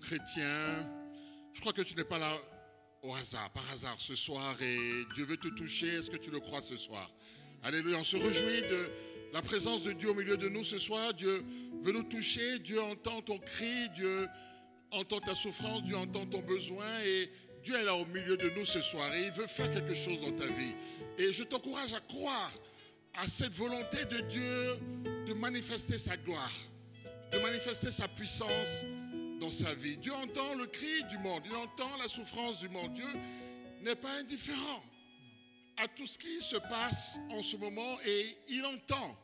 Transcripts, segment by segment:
Chrétien, je crois que tu n'es pas là au hasard, par hasard ce soir et Dieu veut te toucher. Est-ce que tu le crois ce soir? Alléluia, on se réjouit de la présence de Dieu au milieu de nous ce soir. Dieu veut nous toucher, Dieu entend ton cri, Dieu entend ta souffrance, Dieu entend ton besoin et Dieu est là au milieu de nous ce soir et il veut faire quelque chose dans ta vie. Et je t'encourage à croire à cette volonté de Dieu de manifester sa gloire, de manifester sa puissance dans sa vie. Dieu entend le cri du monde, il entend la souffrance du monde. Dieu n'est pas indifférent à tout ce qui se passe en ce moment et il entend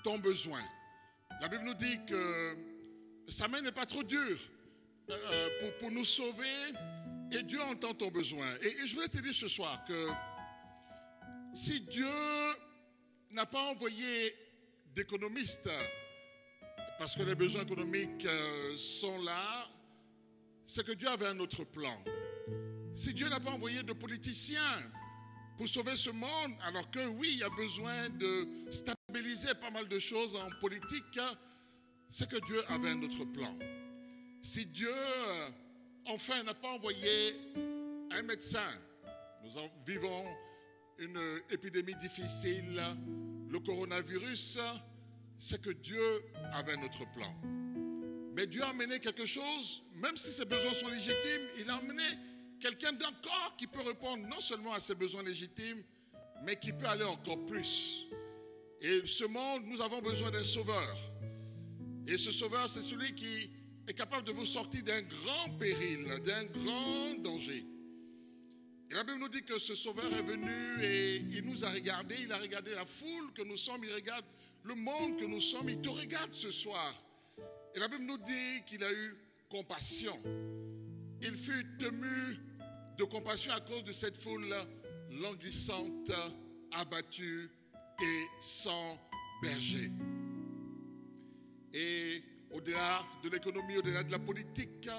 ton besoin. La Bible nous dit que sa main n'est pas trop dure pour nous sauver et Dieu entend ton besoin. Et je voulais te dire ce soir que si Dieu n'a pas envoyé d'économistes parce que les besoins économiques sont là, c'est que Dieu avait un autre plan. Si Dieu n'a pas envoyé de politiciens pour sauver ce monde, alors que oui, il y a besoin de stabiliser pas mal de choses en politique, c'est que Dieu avait un autre plan. Si Dieu, enfin, n'a pas envoyé un médecin, nous vivons une épidémie difficile, le coronavirus, c'est que Dieu avait notre plan. Mais Dieu a amené quelque chose, même si ses besoins sont légitimes, il a amené quelqu'un d'encore qui peut répondre non seulement à ses besoins légitimes, mais qui peut aller encore plus. Et ce monde, nous avons besoin d'un sauveur. Et ce sauveur, c'est celui qui est capable de vous sortir d'un grand péril, d'un grand danger. Et la Bible nous dit que ce sauveur est venu et il nous a regardé, il a regardé la foule que nous sommes, il regarde le monde que nous sommes, il te regarde ce soir. Et la Bible nous dit qu'il a eu compassion. Il fut ému de compassion à cause de cette foule languissante, abattue et sans berger. Et au-delà de l'économie, au-delà de la politique,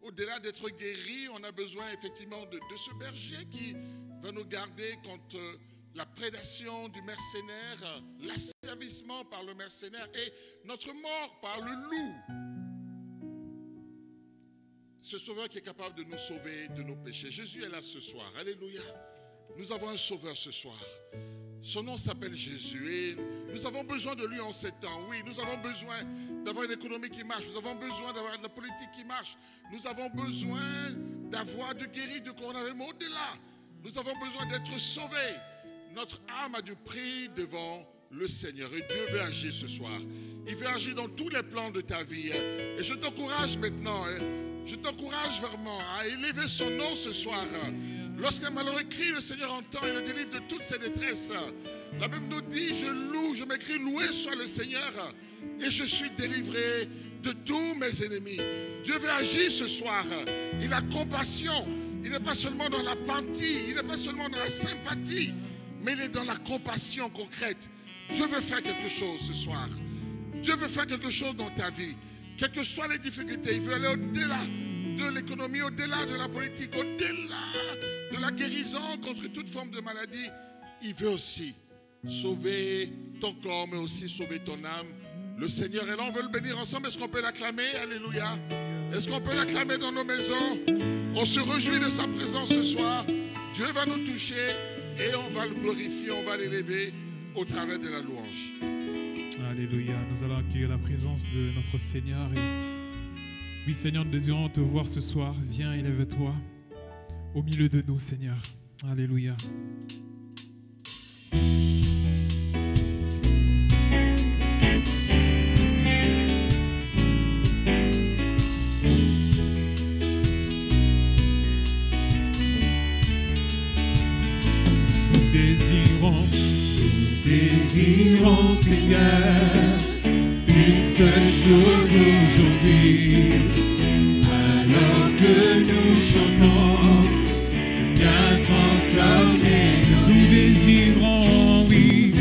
au-delà d'être guéri, on a besoin effectivement de ce berger qui va nous garder contre la prédation du mercenaire, l'asservissement par le mercenaire et notre mort par le loup. Ce sauveur qui est capable de nous sauver de nos péchés. Jésus est là ce soir. Alléluia. Nous avons un sauveur ce soir. Son nom s'appelle Jésus et nous avons besoin de lui en ces temps. Oui, nous avons besoin d'avoir une économie qui marche. Nous avons besoin d'avoir de la politique qui marche. Nous avons besoin d'avoir de guérir de coronavirus. Mais au-delà, nous avons besoin d'être sauvés. Notre âme a du prix devant le Seigneur. Et Dieu veut agir ce soir. Il veut agir dans tous les plans de ta vie. Et je t'encourage maintenant, je t'encourage vraiment à élever son nom ce soir. Lorsqu'un malheureux crie, le Seigneur entend et le délivre de toutes ses détresses. La Bible nous dit, je loue, je m'écris, loué soit le Seigneur et je suis délivré de tous mes ennemis. Dieu veut agir ce soir. Il a compassion. Il n'est pas seulement dans la pantie, il n'est pas seulement dans la sympathie, mais il est dans la compassion concrète. Dieu veut faire quelque chose ce soir. Dieu veut faire quelque chose dans ta vie. Quelles que soient les difficultés, il veut aller au-delà de l'économie, au-delà de la politique, au-delà de la guérison contre toute forme de maladie. Il veut aussi sauver ton corps, mais aussi sauver ton âme. Le Seigneur est là, on veut le bénir ensemble. Est-ce qu'on peut l'acclamer? Alléluia. Est-ce qu'on peut l'acclamer dans nos maisons? On se réjouit de sa présence ce soir. Dieu va nous toucher et on va le glorifier, on va l'élever au travers de la louange. Alléluia. Nous allons accueillir la présence de notre Seigneur. Et oui, Seigneur, nous désirons te voir ce soir. Viens, élève-toi au milieu de nous, Seigneur. Alléluia. Désirons, Seigneur, une seule chose aujourd'hui. Alors que nous chantons, viens transformer. Nous désirons, oui,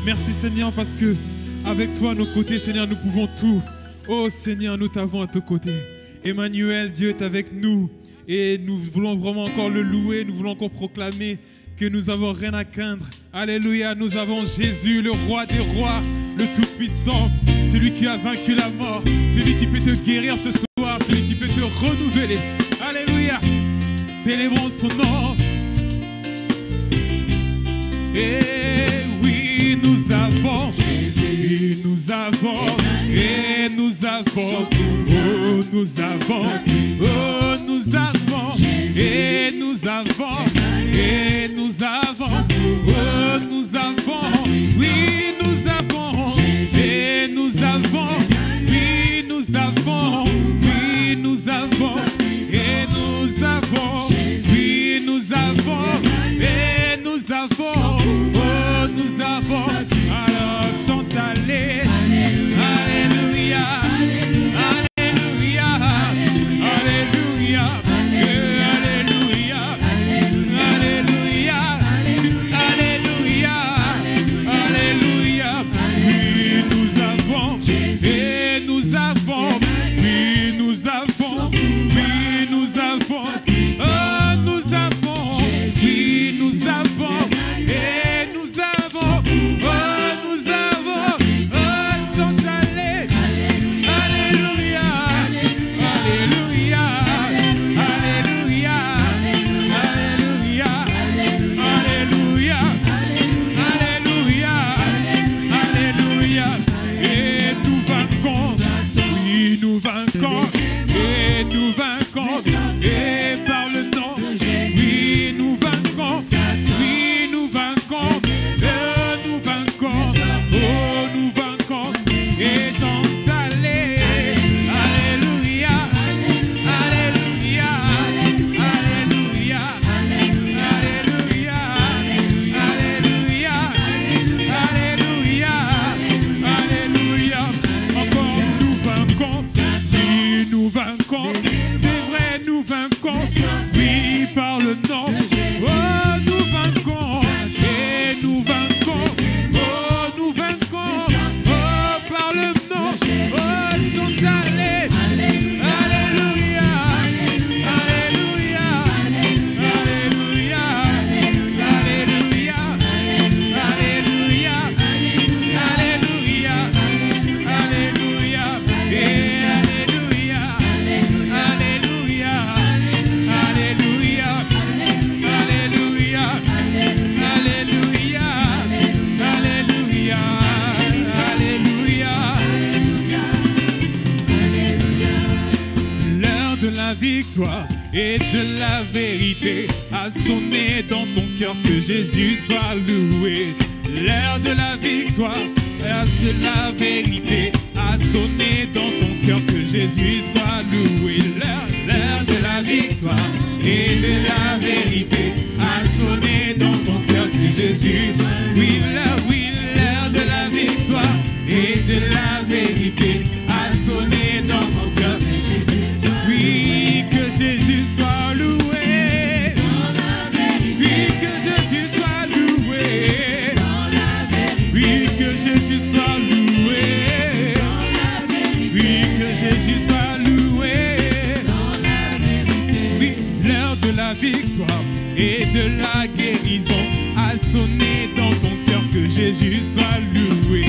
Merci Seigneur parce que avec toi à nos côtés, Seigneur, nous pouvons tout. Oh Seigneur, nous t'avons à tes côtés. Emmanuel, Dieu est avec nous. Et nous voulons vraiment encore le louer, nous voulons encore proclamer que nous n'avons rien à craindre. Alléluia, nous avons Jésus, le roi des rois, le Tout-Puissant, celui qui a vaincu la mort, celui qui peut te guérir ce soir, celui qui peut te renouveler. Alléluia, célébrons son nom. Et oui, nous avons Jésus, nous avons, et nous avons, oh, nous avons, oh, nous avons, et nous avons, et nous avons, oh, nous avons, oui, nous avons, et nous avons, oui, nous avons, oui, nous avons, et nous avons, oui, nous avons, et nous avons, oh, nous avons, alors chante allez, alléluia, alléluia, alléluia, alléluia, alléluia, alléluia, alléluia, oui nous avons, et nous avons, oui nous avons, oui nous avons, oh nous avons, oui nous avons, et nous avons, oh nous avons, oh chante allez, alléluia, alléluia, alléluia, alléluia, alléluia, alléluia, alléluia, et nous vainquons, oui nous vainquons, et nous vainquons, et par le nom, oui nous vainquons, oui nous vainquons, nous vainquons, oh nous vainquons, et chante allez, alléluia, alléluia, alléluia, alléluia, alléluia, alléluia, alléluia, encore nous vainquons, oui nous vainquons, c'est vrai nous vainquons, oui par le nom, oh nous vainquons, et nous vainquons, oh nous vainquons, oh par le nom, oh chante allez, alléluia, alléluia, alléluia, alléluia, alléluia, alléluia, alléluia, et alléluia, alléluia, alléluia, alléluia, alléluia, alléluia, l'heure de la victoire et de la vérité a sonné dans ton cœur, que Jésus soit loué. L'heure de la victoire et de la vérité a sonné dans ton cœur, que Jésus soit loué. L'heure de la victoire et de la vérité a sonné dans ton cœur, que Jésus soit loué. Oui, l'heure de la victoire et de la vérité a sonné dans ton cœur, que Jésus soit loué. Oui, que Jésus soit loué. Oui, que Jésus soit loué. Oui, que Jésus soit loué. Oui, que Jésus soit loué. Oui, l'heure de la victoire et de la guérison a sonné dans ton cœur, que Jésus soit loué.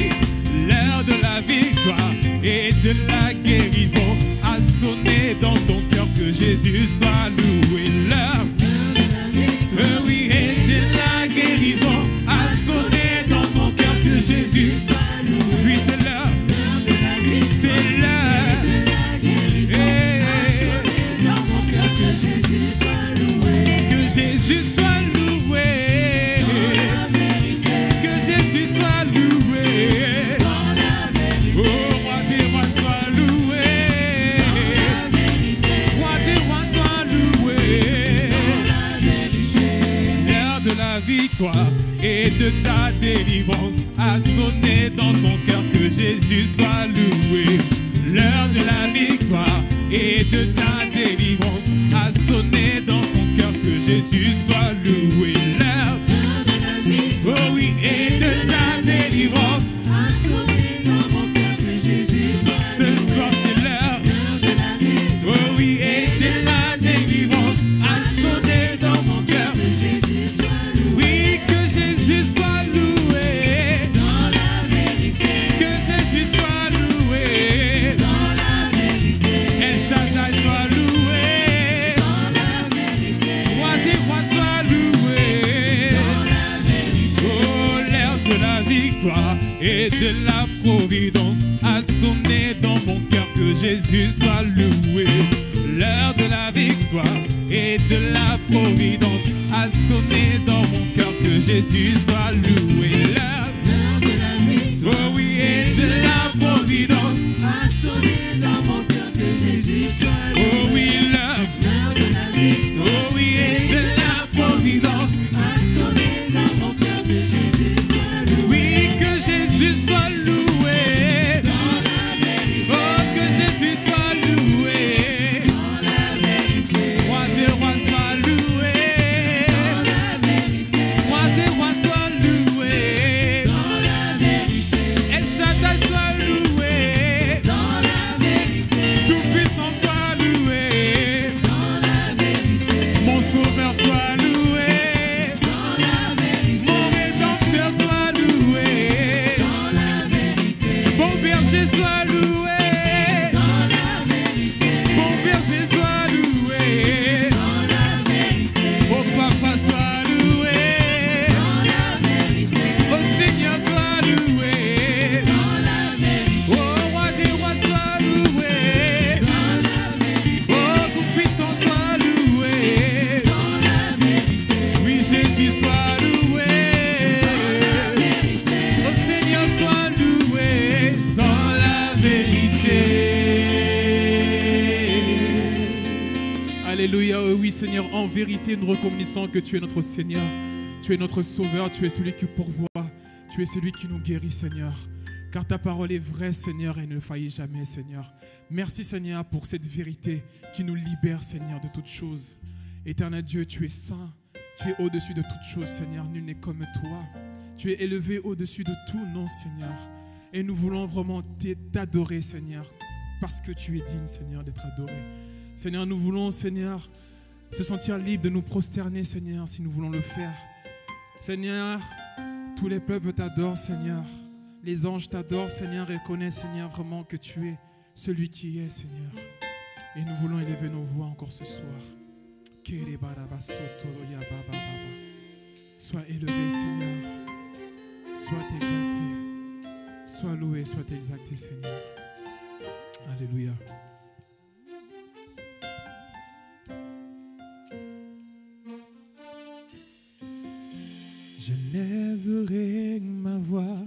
L'heure de la victoire et de la guérison a sonné dans ton cœur, que Jésus soit loué. L'heure oui, et de la guérison a sonné dans ton cœur, que Jésus soit loué. Oui, c'est l'heure. C'est l'heure. Que Jésus soit loué. Que Jésus soit loué. Oh, roi des rois soit loué. Roi des rois soit loué. L'heure de la victoire et de ta délivrance a sonné dans ton cœur, que Jésus soit loué. L'heure de la victoire et de ta délivrance a sonné dans ton cœur, que Jésus soit loué. L'heure, oh oui, et de ta délivrance et de la providence a sonné dans mon cœur, que Jésus soit loué. L'heure de la victoire et de la providence a sonné dans mon cœur, que Jésus soit loué. L'heure de la victoire, oh oui, et de la providence a sonné dans mon cœur, que Jésus soit loué. oh oui, l'heure de la victoire, oh oui, et de la providence a sonné dans mon cœur, que Jésus soit loué. oui, que Jésus soit loué. Dans la vérité, Oh, que Jésus soit loué. dans la vérité, Roi des rois soit loué. dans la vérité, Roi des rois soit loué. dans la vérité, El Shaddai soit loué. dans la vérité, Tout puissant soit loué. dans la vérité, Mon sauveur soit loué. dans la vérité, Mon rédempteur soit loué. dans la vérité, Bon berger soit loué. dans la vérité, Bon berger soit loué. dans la vérité, Au papa soit loué. dans la vérité, Au Seigneur soit loué. dans la vérité, Au roi des rois soit loué. dans la vérité, Au tout-puissant soit loué. dans la vérité, Oui, Jésus soit loué. vérité, Au Seigneur soit loué dans la vérité. Alléluia, oh oui Seigneur, en vérité nous reconnaissons que tu es notre Seigneur, tu es notre Sauveur, tu es celui qui pourvoit, tu es celui qui nous guérit Seigneur. Car ta parole est vraie Seigneur et ne faillit jamais Seigneur. Merci Seigneur pour cette vérité qui nous libère Seigneur de toutes choses. Éternel Dieu, tu es saint, tu es au-dessus de toutes choses Seigneur, nul n'est comme toi. Tu es élevé au-dessus de tout nom Seigneur. Et nous voulons vraiment t'adorer Seigneur, parce que tu es digne Seigneur d'être adoré. Seigneur, nous voulons Seigneur se sentir libre de nous prosterner Seigneur si nous voulons le faire. Seigneur, tous les peuples t'adorent Seigneur. Les anges t'adorent Seigneur et reconnaissent Seigneur vraiment que tu es celui qui est Seigneur. Et nous voulons élever nos voix encore ce soir. Sois élevé Seigneur, sois exalté, sois loué, sois exalté Seigneur. Alléluia. Je lèverai ma voix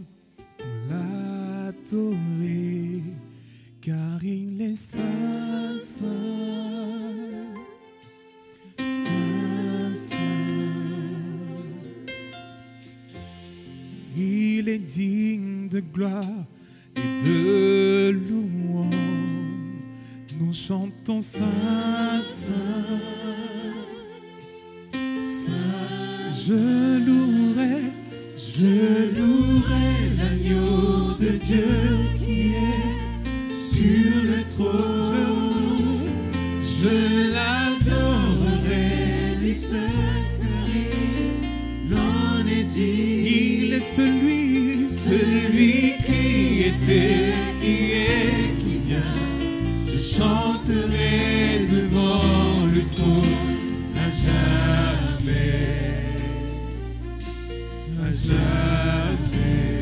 pour l'adorer, car il est saint, saint, saint, saint. Il est digne de gloire et de louange. Nous chantons saint, saint, saint. Je louerai l'agneau de Dieu qui est sur le trône. Je l'adorerai, lui seul, car il en est digne. Il est celui qui était, qui est, qui vient. Je chanterai devant le trône à jamais. À jamais.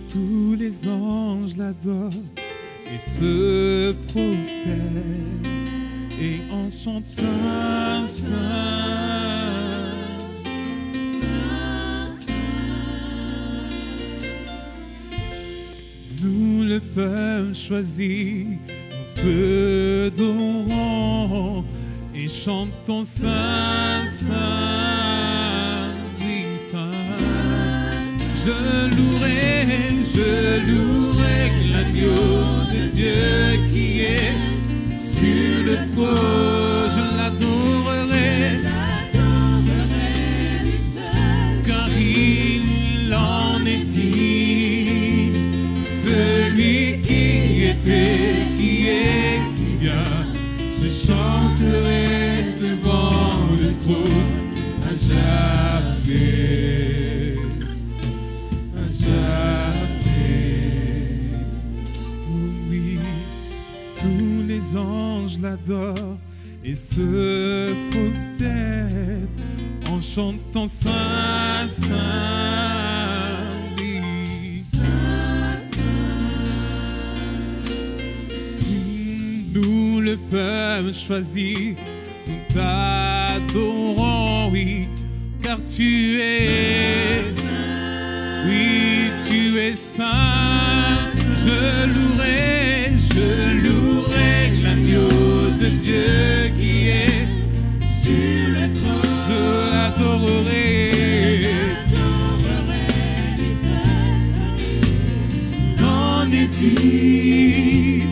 Tous les anges l'adorent et se prosternent et en chantant saint, saint, saint, saint. Nous le peuple choisi, nous te adorons et chantons saint, saint, oui, saint. Je louerai l'agneau de Dieu qui est sur le trône. Je l'adorerai, lui seul, car il en est digne. Celui qui était, qui est, qui vient. Je chanterai devant le trône à jamais, à jamais. Oh oui, tous les anges l'adorent et se prosternent en chantons Saint, Saint, oui. Nous, le peuple choisi, nous t'adorons, oui, car tu es, oui, tu es saint. Je louerai l'agneau de Dieu qui est sur le trône. Je l'adorerai. Qu'en est-il?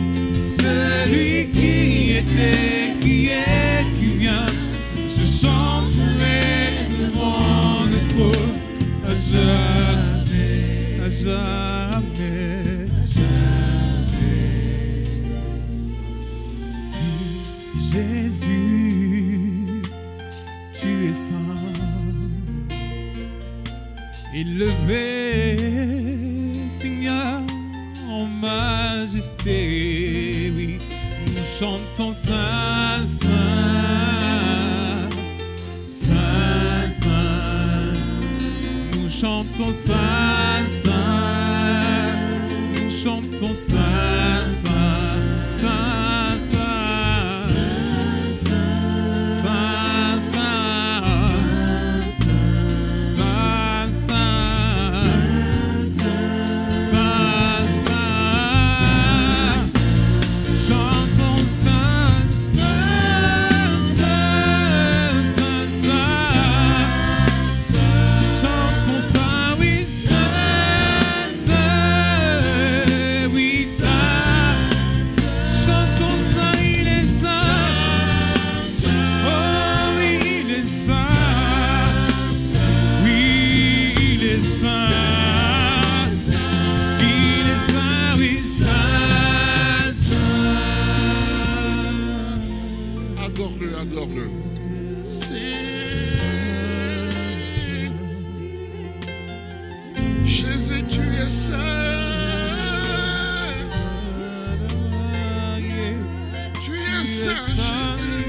Celui qui était, qui est, qui vient. Je chanterai devant le trône à jamais, à jamais. Jésus, tu es saint, élevé, Seigneur, en majesté, oui, nous chantons Saint, Saint, Saint, Saint, nous chantons Saint, Saint, nous chantons Saint, Saint, Saint. Adore-le. Jésus, tu es saint. Tu es saint, Jésus.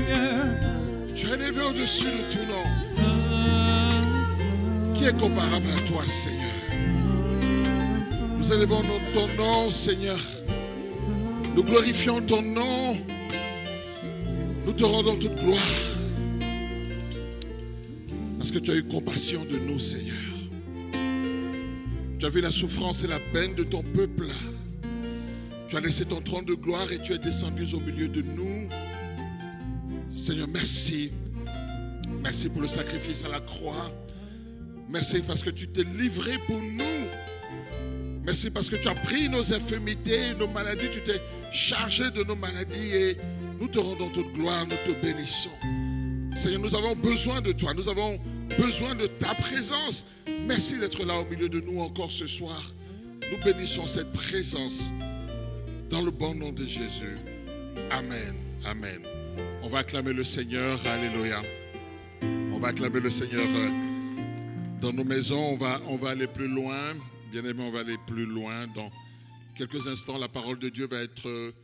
Tu es élevé au-dessus de tout nom. Qui est comparable à toi, Seigneur? Nous élevons ton nom, Seigneur. Nous glorifions ton nom. Nous te rendons toute gloire. Parce que tu as eu compassion de nous, Seigneur. Tu as vu la souffrance et la peine de ton peuple. Tu as laissé ton trône de gloire et tu es descendu au milieu de nous. Seigneur, merci. Merci pour le sacrifice à la croix. Merci parce que tu t'es livré pour nous. Merci parce que tu as pris nos infirmités, nos maladies. Tu t'es chargé de nos maladies et nous te rendons toute gloire, nous te bénissons. Seigneur, nous avons besoin de toi, nous avons besoin de ta présence. Merci d'être là au milieu de nous encore ce soir. Nous bénissons cette présence dans le bon nom de Jésus. Amen, amen. On va acclamer le Seigneur, alléluia. On va acclamer le Seigneur dans nos maisons, on va aller plus loin. Bien aimé, on va aller plus loin. Dans quelques instants, la parole de Dieu va être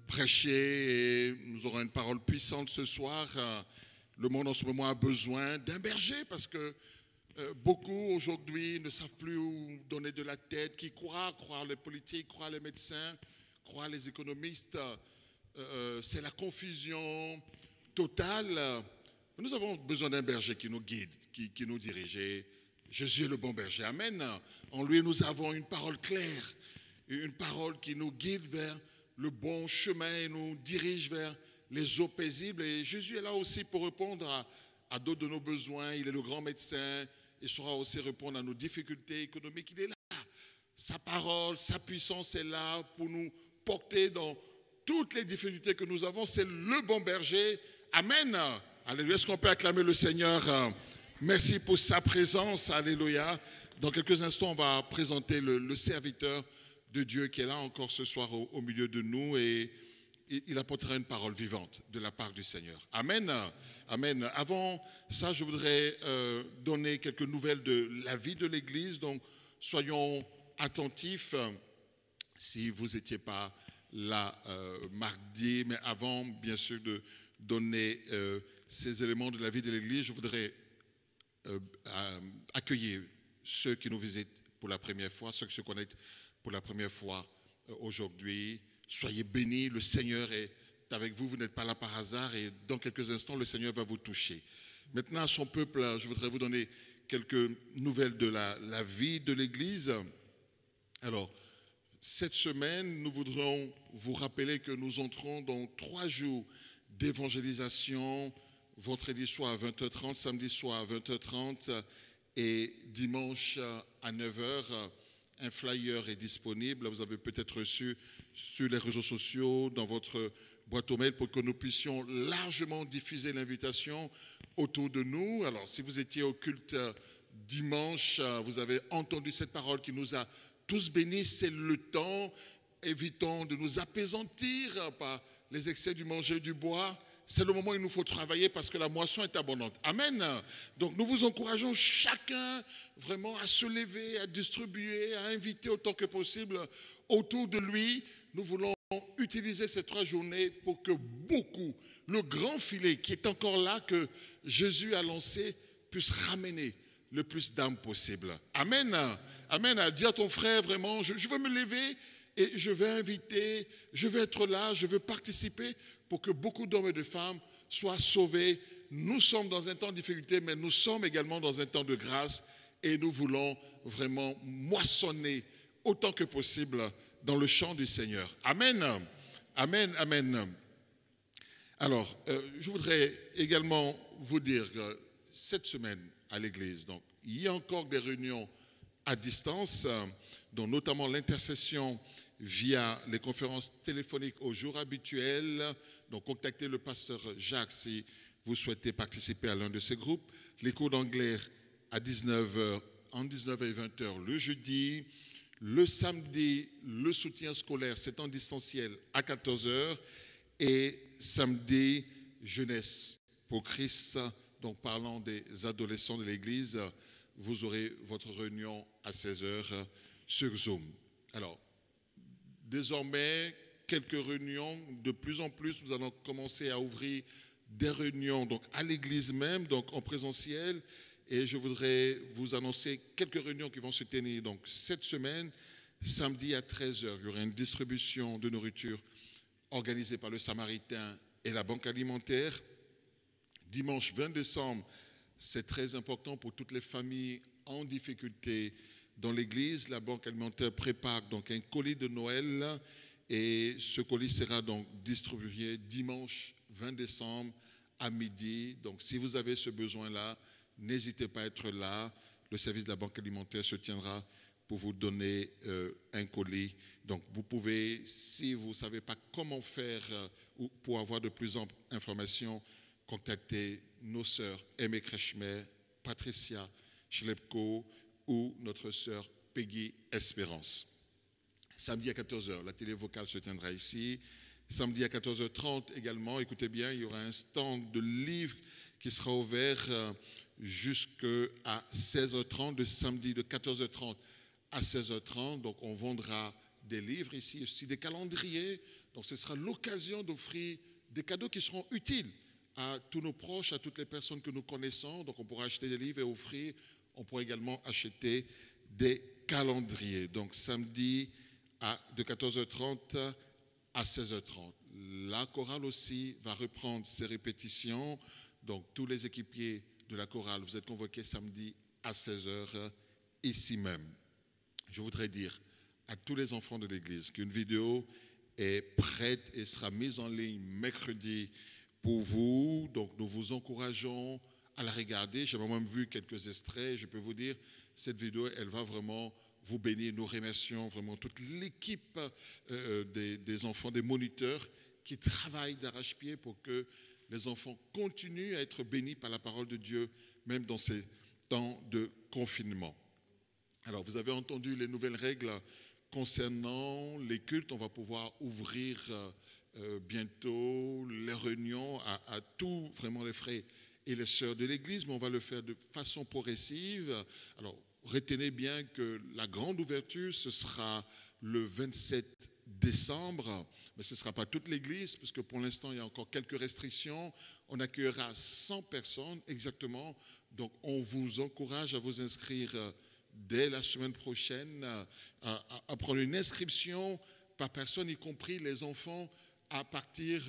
prêchée et nous aurons une parole puissante ce soir. Le monde en ce moment a besoin d'un berger parce que beaucoup aujourd'hui ne savent plus où donner de la tête. Qui croient les politiques, croient les médecins, croient les économistes. C'est la confusion totale. Nous avons besoin d'un berger qui nous guide, qui nous dirige. Et Jésus est le bon berger. Amen. En lui, nous avons une parole claire, une parole qui nous guide vers le bon chemin et nous dirige vers les eaux paisibles. Et Jésus est là aussi pour répondre à d'autres de nos besoins. Il est le grand médecin. Il saura aussi répondre à nos difficultés économiques. Il est là. Sa parole, sa puissance est là pour nous porter dans toutes les difficultés que nous avons. C'est le bon berger. Amen. Alléluia. Est-ce qu'on peut acclamer le Seigneur? Merci pour sa présence. Alléluia. Dans quelques instants, on va présenter le serviteur de Dieu qui est là encore ce soir au milieu de nous et il apportera une parole vivante de la part du Seigneur. Amen. Amen. Avant ça, je voudrais donner quelques nouvelles de la vie de l'Église. Donc, soyons attentifs. Si vous n'étiez pas là mardi, mais avant, bien sûr, de donner ces éléments de la vie de l'Église, je voudrais accueillir ceux qui nous visitent pour la première fois, ceux qui se connectent pour la première fois aujourd'hui. Soyez bénis, le Seigneur est avec vous, vous n'êtes pas là par hasard et dans quelques instants, le Seigneur va vous toucher. Maintenant, à son peuple, je voudrais vous donner quelques nouvelles de la vie de l'Église. Alors, cette semaine, nous voudrons vous rappeler que nous entrons dans 3 jours d'évangélisation, vendredi soir à 20h30, samedi soir à 20h30 et dimanche à 9h. Un flyer est disponible, vous avez peut-être reçu sur les réseaux sociaux, dans votre boîte aux mails, pour que nous puissions largement diffuser l'invitation autour de nous. Alors, si vous étiez au culte dimanche, vous avez entendu cette parole qui nous a tous bénis. C'est le temps. Évitons de nous apaisantir par les excès du manger et du boire. C'est le moment où il nous faut travailler parce que la moisson est abondante. Amen. Donc, nous vous encourageons chacun vraiment à se lever, à distribuer, à inviter autant que possible autour de lui. Nous voulons utiliser ces 3 journées pour que beaucoup, le grand filet qui est encore là, que Jésus a lancé, puisse ramener le plus d'âmes possible. Amen. Amen. Dis à ton frère vraiment, je veux me lever et je vais inviter, je vais être là, je veux participer pour que beaucoup d'hommes et de femmes soient sauvés. Nous sommes dans un temps de difficulté, mais nous sommes également dans un temps de grâce et nous voulons vraiment moissonner autant que possible dans le champ du Seigneur. Amen. Amen. Amen. Alors, je voudrais également vous dire que cette semaine à l'église, donc, il y a encore des réunions à distance, dont notamment l'intercession via les conférences téléphoniques au jour habituel. Donc, contactez le pasteur Jacques si vous souhaitez participer à l'un de ces groupes. Les cours d'anglais à 19h, en 19h et 20h le jeudi. Le samedi, le soutien scolaire, c'est en distanciel à 14h. Et samedi, jeunesse pour Christ. Donc, parlant des adolescents de l'Église, vous aurez votre réunion à 16h sur Zoom. Alors, désormais, quelques réunions, de plus en plus, nous allons commencer à ouvrir des réunions donc à l'Église même, donc en présentiel. Et je voudrais vous annoncer quelques réunions qui vont se tenir donc cette semaine. Samedi à 13h, il y aura une distribution de nourriture organisée par le Samaritain et la Banque alimentaire. Dimanche 20 décembre, c'est très important pour toutes les familles en difficulté dans l'église. La Banque alimentaire prépare donc un colis de Noël et ce colis sera donc distribué dimanche 20 décembre à midi. Donc si vous avez ce besoin-là, n'hésitez pas à être là. Le service de la Banque alimentaire se tiendra pour vous donner un colis. Donc vous pouvez, si vous ne savez pas comment faire ou pour avoir de plus amples informations, contacter nos sœurs Aimé Krechmer, Patricia Schlepko ou notre sœur Peggy Espérance. Samedi à 14h, la télé vocale se tiendra ici. Samedi à 14h30 également, écoutez bien, il y aura un stand de livres qui sera ouvert jusqu'à 16h30, de samedi de 14h30 à 16h30. Donc on vendra des livres ici, aussi des calendriers. Donc ce sera l'occasion d'offrir des cadeaux qui seront utiles à tous nos proches, à toutes les personnes que nous connaissons. Donc on pourra acheter des livres et offrir. On pourra également acheter des calendriers. Donc samedi de 14h30 à 16h30. La chorale aussi va reprendre ses répétitions. Donc tous les équipiers de la chorale, vous êtes convoqués samedi à 16h ici même. Je voudrais dire à tous les enfants de l'église qu'une vidéo est prête et sera mise en ligne mercredi pour vous. Donc nous vous encourageons à la regarder. J'ai même vu quelques extraits. Je peux vous dire, cette vidéo, elle va vraiment vous bénir. Nous remercions vraiment toute l'équipe des enfants, des moniteurs qui travaillent d'arrache-pied pour que les enfants continuent à être bénis par la parole de Dieu, même dans ces temps de confinement. Alors, vous avez entendu les nouvelles règles concernant les cultes. On va pouvoir ouvrir bientôt les réunions à tous vraiment les frères et les sœurs de l'Église, mais on va le faire de façon progressive. Alors, retenez bien que la grande ouverture, ce sera le 27 décembre, mais ce ne sera pas toute l'Église, puisque pour l'instant, il y a encore quelques restrictions. On accueillera 100 personnes exactement Donc, on vous encourage à vous inscrire dès la semaine prochaine, à prendre une inscription par personne, y compris les enfants à partir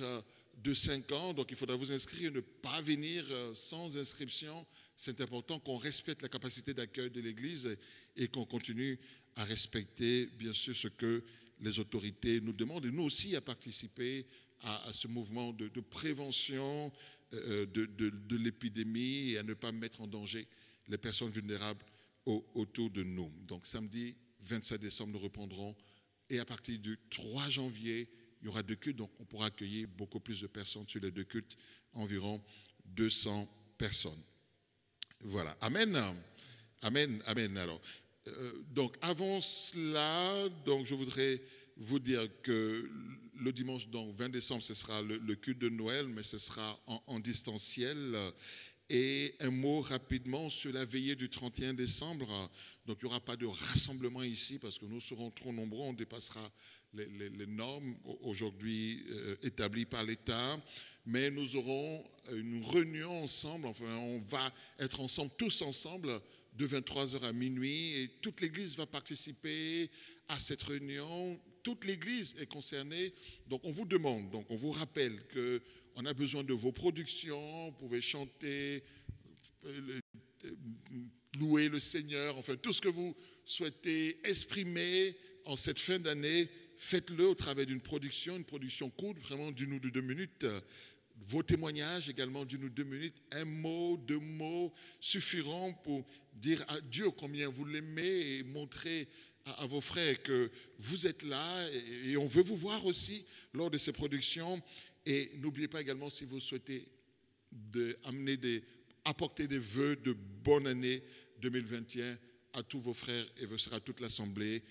de 5 ans. Donc, il faudra vous inscrire et ne pas venir sans inscription. C'est important qu'on respecte la capacité d'accueil de l'Église et qu'on continue à respecter, bien sûr, ce que les autorités nous demandent. Et nous aussi, à participer à ce mouvement de prévention de l'épidémie et à ne pas mettre en danger les personnes vulnérables autour de nous. Donc, samedi 27 décembre, nous reprendrons. Et à partir du 3 janvier, il y aura 2 cultes. Donc, on pourra accueillir beaucoup plus de personnes sur les 2 cultes, environ 200 personnes. Voilà. Amen. Amen. Amen. Alors, donc, avant cela, donc, je voudrais vous dire que le dimanche, donc 20 décembre, ce sera le culte de Noël, mais ce sera en distanciel. Et un mot rapidement sur la veillée du 31 décembre. Donc, il n'y aura pas de rassemblement ici parce que nous serons trop nombreux. On dépassera les normes aujourd'hui établies par l'État. Mais nous aurons une réunion ensemble. Enfin, on va être ensemble, tous ensemble, de 23h à minuit. Et toute l'Église va participer à cette réunion. Toute l'Église est concernée. Donc, on vous demande, donc on vous rappelle qu'on a besoin de vos productions. Vous pouvez chanter, louer le Seigneur, enfin, tout ce que vous souhaitez exprimer en cette fin d'année, faites-le au travers d'une production, une production courte, vraiment d'1 ou 2 minutes. Vos témoignages également d'1 ou 2 minutes, 1 mot, 2 mots suffiront pour dire à Dieu combien vous l'aimez et montrer à vos frères que vous êtes là et on veut vous voir aussi lors de ces productions. Et n'oubliez pas également, si vous souhaitez apporter des vœux de bonne année 2021 à tous vos frères et à toute l'Assemblée,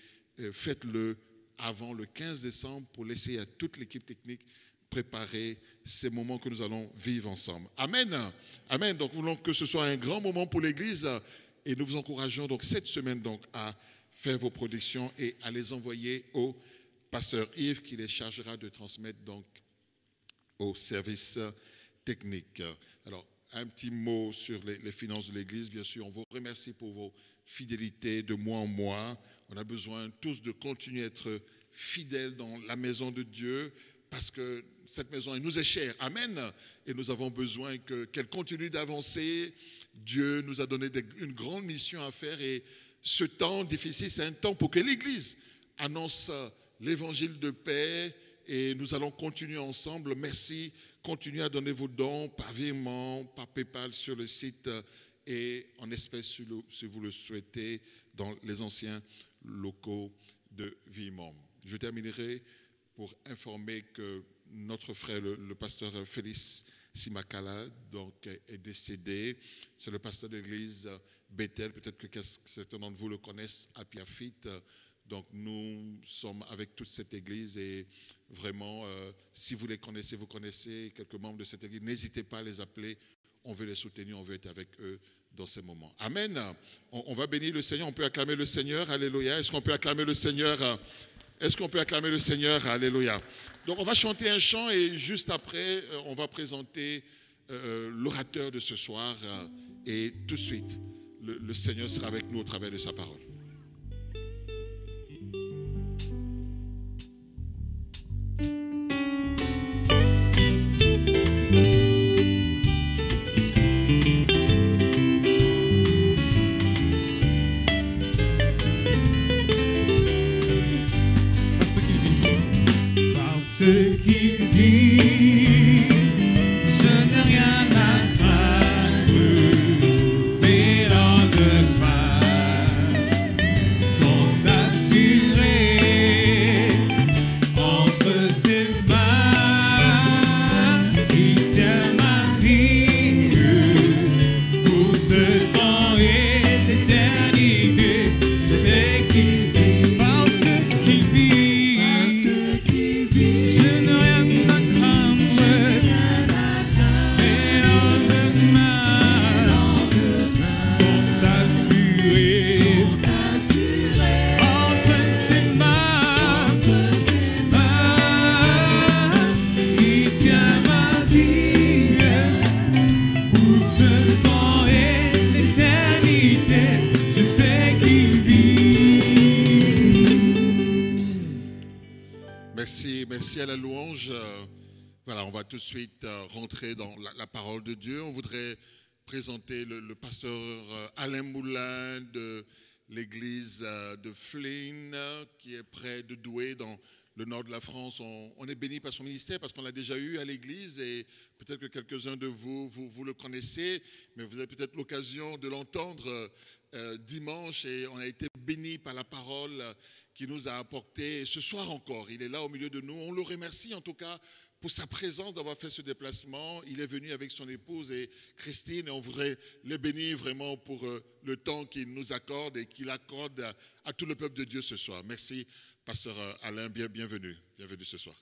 faites-le avant le 15 décembre pour laisser à toute l'équipe technique préparer ces moments que nous allons vivre ensemble. Amen. Amen. Donc, nous voulons que ce soit un grand moment pour l'Église et nous vous encourageons donc cette semaine donc à faire vos productions et à les envoyer au pasteur Yves qui les chargera de transmettre donc au service technique. Alors, un petit mot sur les finances de l'Église. Bien sûr, on vous remercie pour vos fidélités de mois en mois. On a besoin tous de continuer à être fidèles dans la maison de Dieu parce que cette maison, elle nous est chère. Amen. Et nous avons besoin qu'elle continue d'avancer. Dieu nous a donné une grande mission à faire et ce temps difficile, c'est un temps pour que l'Église annonce l'évangile de paix et nous allons continuer ensemble. Merci. Continuez à donner vos dons par virement, par PayPal sur le site et en espèces si vous le souhaitez dans les anciens locaux de Villemont. Je terminerai pour informer que notre frère, le pasteur Félix Simakala, donc, est décédé. C'est le pasteur de l'église Bethel. Peut-être que certains d'entre vous le connaissent à Pierrefitte. Donc, nous sommes avec toute cette église et vraiment, si vous les connaissez, vous connaissez quelques membres de cette église, n'hésitez pas à les appeler. On veut les soutenir, on veut être avec eux dans ces moments. Amen. On va bénir le Seigneur. On peut acclamer le Seigneur. Alléluia. Est-ce qu'on peut acclamer le Seigneur? Est-ce qu'on peut acclamer le Seigneur? Alléluia. Donc, on va chanter un chant et juste après, on va présenter l'orateur de ce soir. Et tout de suite, le Seigneur sera avec nous au travers de sa parole. Ce qu'il dit, je n'ai rien à craindre, mais l'endemain merci à la louange. Voilà, on va tout de suite rentrer dans la parole de Dieu. On voudrait présenter le pasteur Alain Moulin de l'église de Flins, qui est près de Douai, dans le nord de la France. On est béni par son ministère parce qu'on l'a déjà eu à l'église et peut-être que quelques-uns de vous le connaissez, mais vous avez peut-être l'occasion de l'entendre dimanche et on a été béni par la parole qui nous a apporté. Et ce soir encore, il est là au milieu de nous. On le remercie en tout cas pour sa présence, d'avoir fait ce déplacement. Il est venu avec son épouse et Christine et on voudrait le bénir vraiment pour le temps qu'il nous accorde et qu'il accorde à tout le peuple de Dieu ce soir. Merci, pasteur Alain, bienvenue ce soir.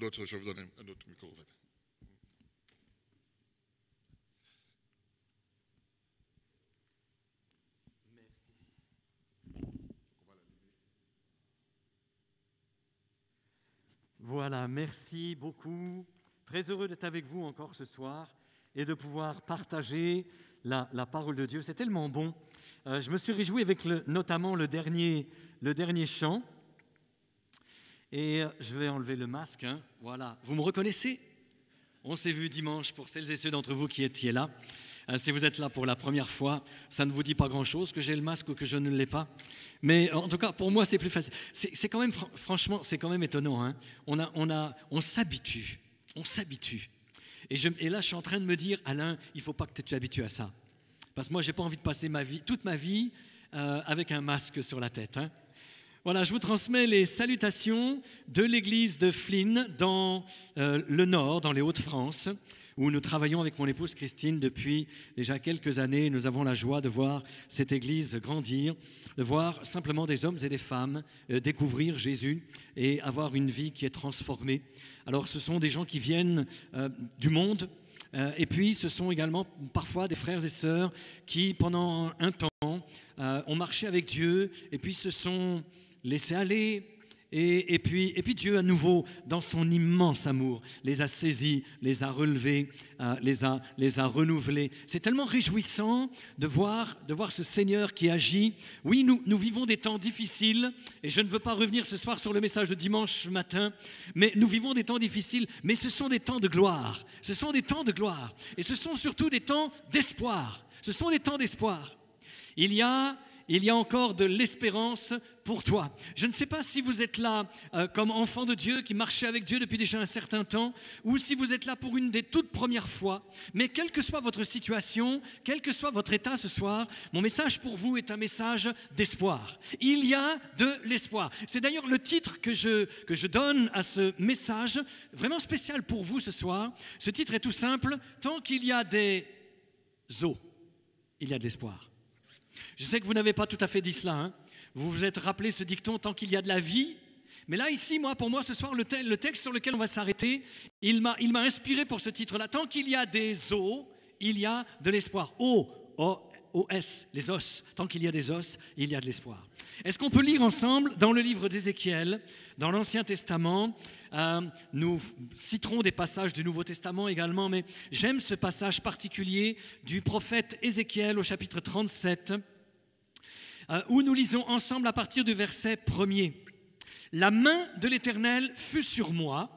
L'autre, je vais vous donner un autre micro. Voilà, merci beaucoup. Très heureux d'être avec vous encore ce soir et de pouvoir partager la parole de Dieu. C'est tellement bon. Je me suis réjoui avec notamment le dernier chant. Et je vais enlever le masque. Hein. Voilà, vous me reconnaissez ? On s'est vu dimanche pour celles et ceux d'entre vous qui étiez là. Si vous êtes là pour la première fois, ça ne vous dit pas grand-chose que j'ai le masque ou que je ne l'ai pas. Mais en tout cas, pour moi, c'est plus facile. C'est quand même, franchement, c'est quand même étonnant. Hein. On s'habitue. Et là, je suis en train de me dire, Alain, il ne faut pas que tu t'habitues à ça. Parce que moi, je n'ai pas envie de passer toute ma vie avec un masque sur la tête. Hein. Voilà, je vous transmets les salutations de l'église de Flins dans le Nord, dans les Hauts-de-France, où nous travaillons avec mon épouse Christine depuis déjà quelques années. Nous avons la joie de voir cette église grandir, de voir simplement des hommes et des femmes découvrir Jésus et avoir une vie qui est transformée. Alors, ce sont des gens qui viennent du monde, et puis ce sont également parfois des frères et sœurs qui, pendant un temps, ont marché avec Dieu et puis se sont laissés aller. Et puis Dieu, à nouveau, dans son immense amour, les a saisis, les a relevés, les a renouvelés. C'est tellement réjouissant de voir ce Seigneur qui agit. Oui, nous vivons des temps difficiles, et je ne veux pas revenir ce soir sur le message de dimanche matin, mais nous vivons des temps difficiles, mais ce sont des temps de gloire. Ce sont des temps de gloire, et ce sont surtout des temps d'espoir. Ce sont des temps d'espoir. Il y a encore de l'espérance pour toi. Je ne sais pas si vous êtes là comme enfant de Dieu, qui marchez avec Dieu depuis déjà un certain temps, ou si vous êtes là pour une des toutes premières fois. Mais quelle que soit votre situation, quel que soit votre état ce soir, mon message pour vous est un message d'espoir. Il y a de l'espoir. C'est d'ailleurs le titre que je donne à ce message, vraiment spécial pour vous ce soir. Ce titre est tout simple, tant qu'il y a des eaux, il y a de l'espoir. Je sais que vous n'avez pas tout à fait dit cela. Hein. Vous vous êtes rappelé ce dicton, tant qu'il y a de la vie. Mais là, ici, pour moi, ce soir, le texte sur lequel on va s'arrêter, il m'a inspiré pour ce titre-là. Tant qu'il y a des os, il y a de l'espoir. O-S, les os. Tant qu'il y a des os, il y a de l'espoir. Est-ce qu'on peut lire ensemble dans le livre d'Ézéchiel, dans l'Ancien Testament? Nous citerons des passages du Nouveau Testament également, mais j'aime ce passage particulier du prophète Ézéchiel au chapitre 37, où nous lisons ensemble à partir du verset 1er. « La main de l'Éternel fut sur moi,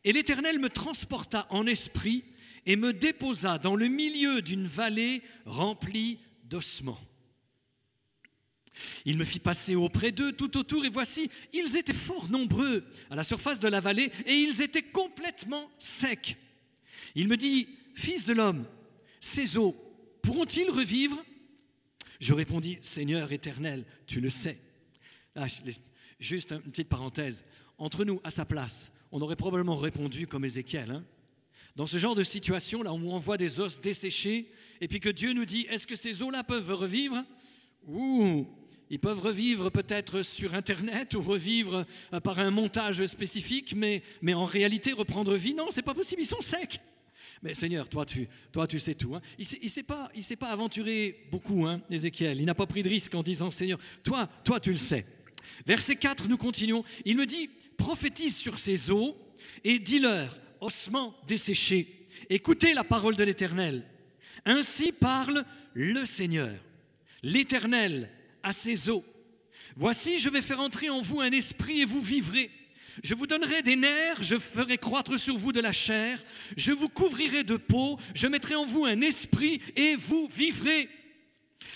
et l'Éternel me transporta en esprit et me déposa dans le milieu d'une vallée remplie d'ossements. Il me fit passer auprès d'eux tout autour, et voici, ils étaient fort nombreux à la surface de la vallée, et ils étaient complètement secs. Il me dit, « Fils de l'homme, ces eaux pourront-ils revivre ?» Je répondis, « Seigneur éternel, tu le sais. » Juste une petite parenthèse, entre nous, à sa place, on aurait probablement répondu comme Ézéchiel. Hein. Dans ce genre de situation, là où on voit des os desséchés, et puis que Dieu nous dit, « Est-ce que ces eaux-là peuvent revivre ?» Ils peuvent revivre peut-être sur Internet ou revivre par un montage spécifique, mais en réalité reprendre vie, non, c'est pas possible, ils sont secs. Mais Seigneur, toi tu sais tout. Hein. Il s'est pas aventuré beaucoup, hein, Ézéchiel. Il n'a pas pris de risque en disant, Seigneur, toi tu le sais. Verset 4, nous continuons. Il me dit, prophétise sur ces eaux et dis-leur, ossements desséchés, écoutez la parole de l'Éternel. Ainsi parle le Seigneur. L'Éternel à ces eaux, Voici, je vais faire entrer en vous un esprit et vous vivrez. Je vous donnerai des nerfs, je ferai croître sur vous de la chair, je vous couvrirai de peau, je mettrai en vous un esprit et vous vivrez.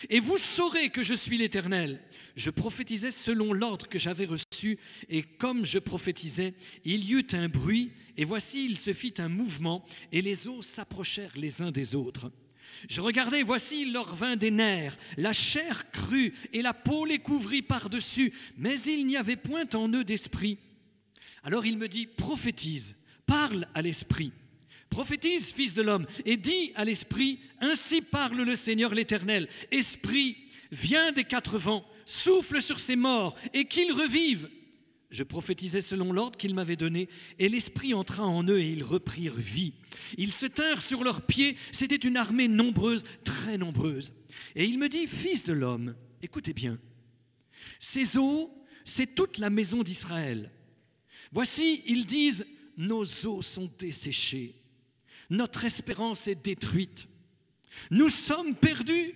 Et vous saurez que je suis l'Éternel. Je prophétisais selon l'ordre que j'avais reçu, et comme je prophétisais, il y eut un bruit, et voici, il se fit un mouvement, et les os s'approchèrent les uns des autres. Je regardais, voici, il leur vint des nerfs, la chair crut, et la peau les couvrit par-dessus, mais il n'y avait point en eux d'esprit. Alors il me dit, prophétise, parle à l'esprit. Prophétise, fils de l'homme, et dis à l'esprit, ainsi parle le Seigneur l'Éternel. Esprit, viens des quatre vents, souffle sur ces morts, et qu'ils revivent. Je prophétisais selon l'ordre qu'il m'avait donné, et l'esprit entra en eux, et ils reprirent vie. Ils se tinrent sur leurs pieds, c'était une armée nombreuse, très nombreuse. Et il me dit, fils de l'homme, écoutez bien, ces eaux, c'est toute la maison d'Israël. Voici, ils disent, nos eaux sont desséchées. Notre espérance est détruite. Nous sommes perdus.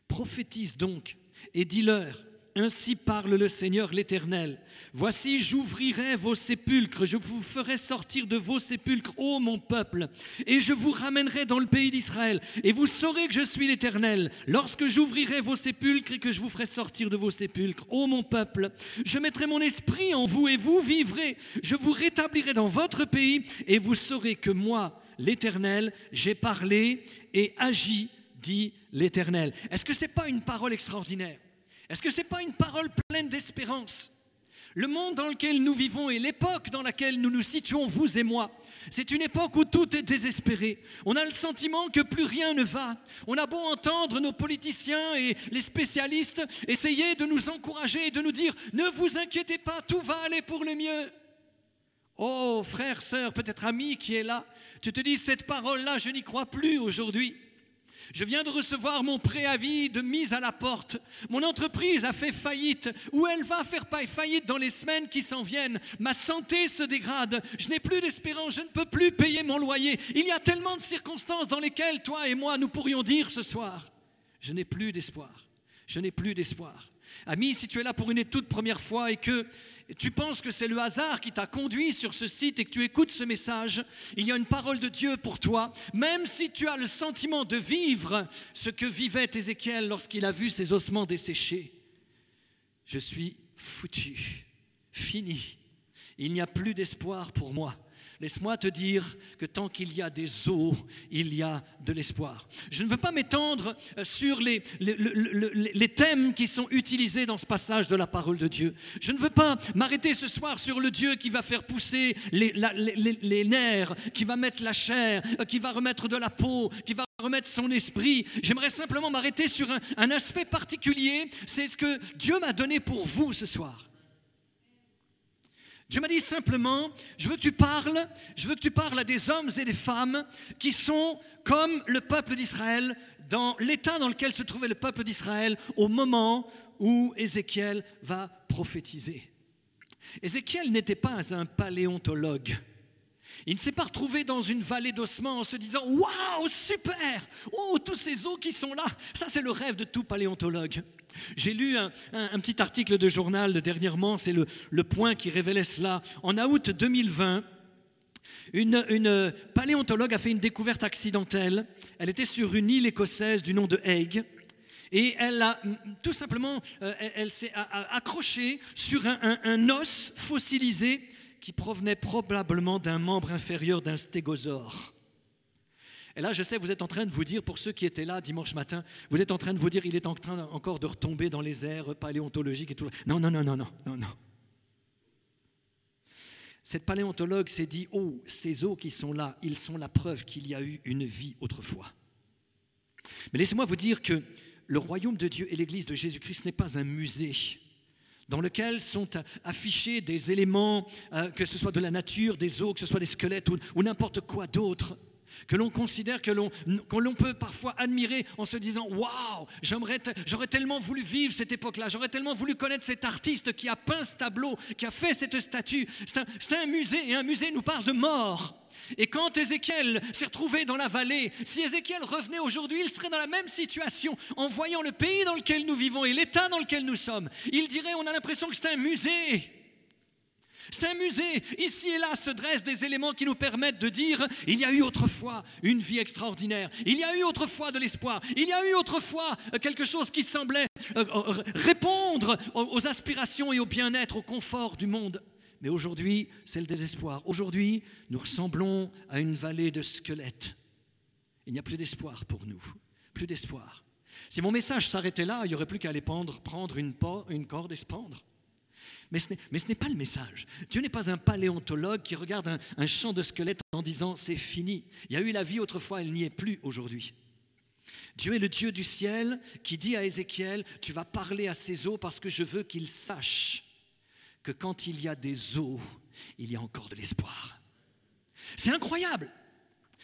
Prophétise donc et dis-leur, ainsi parle le Seigneur l'Éternel. Voici, j'ouvrirai vos sépulcres, je vous ferai sortir de vos sépulcres, ô mon peuple, et je vous ramènerai dans le pays d'Israël. Et vous saurez que je suis l'Éternel, lorsque j'ouvrirai vos sépulcres et que je vous ferai sortir de vos sépulcres, ô mon peuple. Je mettrai mon esprit en vous et vous vivrez. Je vous rétablirai dans votre pays et vous saurez que moi, l'Éternel, j'ai parlé et agi, dit l'Éternel. Est-ce que ce n'est pas une parole extraordinaire? Est-ce que ce n'est pas une parole pleine d'espérance? Le monde dans lequel nous vivons et l'époque dans laquelle nous nous situons, vous et moi, c'est une époque où tout est désespéré. On a le sentiment que plus rien ne va. On a beau entendre nos politiciens et les spécialistes essayer de nous encourager et de nous dire « Ne vous inquiétez pas, tout va aller pour le mieux ». Oh, frère, sœur, peut-être ami qui est là, tu te dis « Cette parole-là, je n'y crois plus aujourd'hui ». Je viens de recevoir mon préavis de mise à la porte. Mon entreprise a fait faillite ou elle va faire faillite dans les semaines qui s'en viennent. Ma santé se dégrade. Je n'ai plus d'espérance. Je ne peux plus payer mon loyer. Il y a tellement de circonstances dans lesquelles toi et moi nous pourrions dire ce soir, je n'ai plus d'espoir. Je n'ai plus d'espoir. Ami, si tu es là pour une toute première fois et que tu penses que c'est le hasard qui t'a conduit sur ce site et que tu écoutes ce message, il y a une parole de Dieu pour toi, même si tu as le sentiment de vivre ce que vivait Ézéchiel lorsqu'il a vu ses ossements desséchés. Je suis foutu, fini, il n'y a plus d'espoir pour moi. Laisse-moi te dire que tant qu'il y a des eaux, il y a de l'espoir. Je ne veux pas m'étendre sur les thèmes qui sont utilisés dans ce passage de la parole de Dieu. Je ne veux pas m'arrêter ce soir sur le Dieu qui va faire pousser les nerfs, qui va mettre la chair, qui va remettre de la peau, qui va remettre son esprit. J'aimerais simplement m'arrêter sur un aspect particulier. C'est ce que Dieu m'a donné pour vous ce soir. Dieu m'a dit simplement, je veux que tu parles à des hommes et des femmes qui sont comme le peuple d'Israël, dans l'état dans lequel se trouvait le peuple d'Israël au moment où Ézéchiel va prophétiser. Ézéchiel n'était pas un paléontologue. Il ne s'est pas retrouvé dans une vallée d'ossements en se disant « Waouh, super! Oh, tous ces os qui sont là !» Ça, c'est le rêve de tout paléontologue. J'ai lu un petit article de journal dernièrement, c'est le Point qui révélait cela. En août 2020, une paléontologue a fait une découverte accidentelle. Elle était sur une île écossaise du nom de Eigg. Et elle a tout simplement, elle s'est accrochée sur un os fossilisé qui provenait probablement d'un membre inférieur d'un stégosaure. Et là, je sais, vous êtes en train de vous dire, pour ceux qui étaient là dimanche matin, vous êtes en train de vous dire, il est en train encore de retomber dans les airs paléontologiques et tout. Non. Cette paléontologue s'est dit, oh, ces os qui sont là, ils sont la preuve qu'il y a eu une vie autrefois. Mais laissez-moi vous dire que le royaume de Dieu et l'Église de Jésus-Christ n'est pas un musée dans lequel sont affichés des éléments, que ce soit de la nature, des os, que ce soit des squelettes ou n'importe quoi d'autre. que l'on considère, que l'on peut parfois admirer en se disant « Waouh, j'aurais tellement voulu vivre cette époque-là, j'aurais tellement voulu connaître cet artiste qui a peint ce tableau, qui a fait cette statue. » C'est un musée, et un musée nous parle de mort. Et quand Ézéchiel s'est retrouvé dans la vallée, si Ézéchiel revenait aujourd'hui, il serait dans la même situation en voyant le pays dans lequel nous vivons et l'état dans lequel nous sommes. Il dirait, on a l'impression que c'est un musée. C'est un musée. Ici et là se dressent des éléments qui nous permettent de dire, il y a eu autrefois une vie extraordinaire. Il y a eu autrefois de l'espoir. Il y a eu autrefois quelque chose qui semblait répondre aux aspirations et au bien-être, au confort du monde. Mais aujourd'hui, c'est le désespoir. Aujourd'hui, nous ressemblons à une vallée de squelettes. Il n'y a plus d'espoir pour nous. Plus d'espoir. Si mon message s'arrêtait là, il n'y aurait plus qu'à aller prendre une corde et se pendre. Mais ce n'est pas le message. Dieu n'est pas un paléontologue qui regarde un champ de squelettes en disant « c'est fini ». Il y a eu la vie autrefois, elle n'y est plus aujourd'hui. Dieu est le Dieu du ciel qui dit à Ézéchiel « tu vas parler à ces eaux parce que je veux qu'ils sachent que quand il y a des eaux, il y a encore de l'espoir. » C'est incroyable.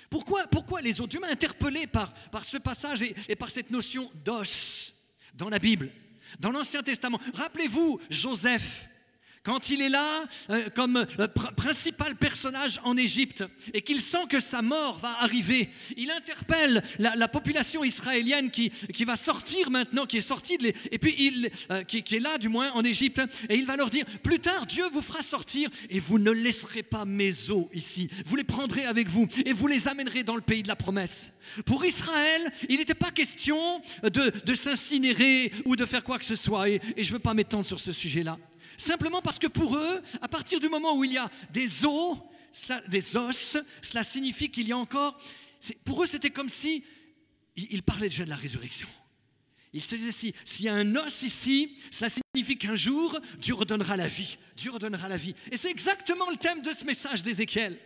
Pourquoi les eaux? Dieu m'a interpellé par ce passage et par cette notion d'os dans la Bible, dans l'Ancien Testament. Rappelez-vous Joseph, quand il est là comme principal personnage en Égypte et qu'il sent que sa mort va arriver, il interpelle la population israélienne qui va sortir maintenant, qui est sortie et puis qui est là du moins en Égypte, et il va leur dire, plus tard Dieu vous fera sortir et vous ne laisserez pas mes eaux ici, vous les prendrez avec vous et vous les amènerez dans le pays de la promesse. Pour Israël, il n'était pas question de s'incinérer ou de faire quoi que ce soit, et je ne veux pas m'étendre sur ce sujet-là. Simplement parce que pour eux, à partir du moment où il y a des os, cela signifie qu'il y a encore... Pour eux, c'était comme si... Ils parlaient déjà de la résurrection. Ils se disaient, s'il y a un os ici, cela signifie qu'un jour, Dieu redonnera la vie. Dieu redonnera la vie. Et c'est exactement le thème de ce message d'Ézéchiel.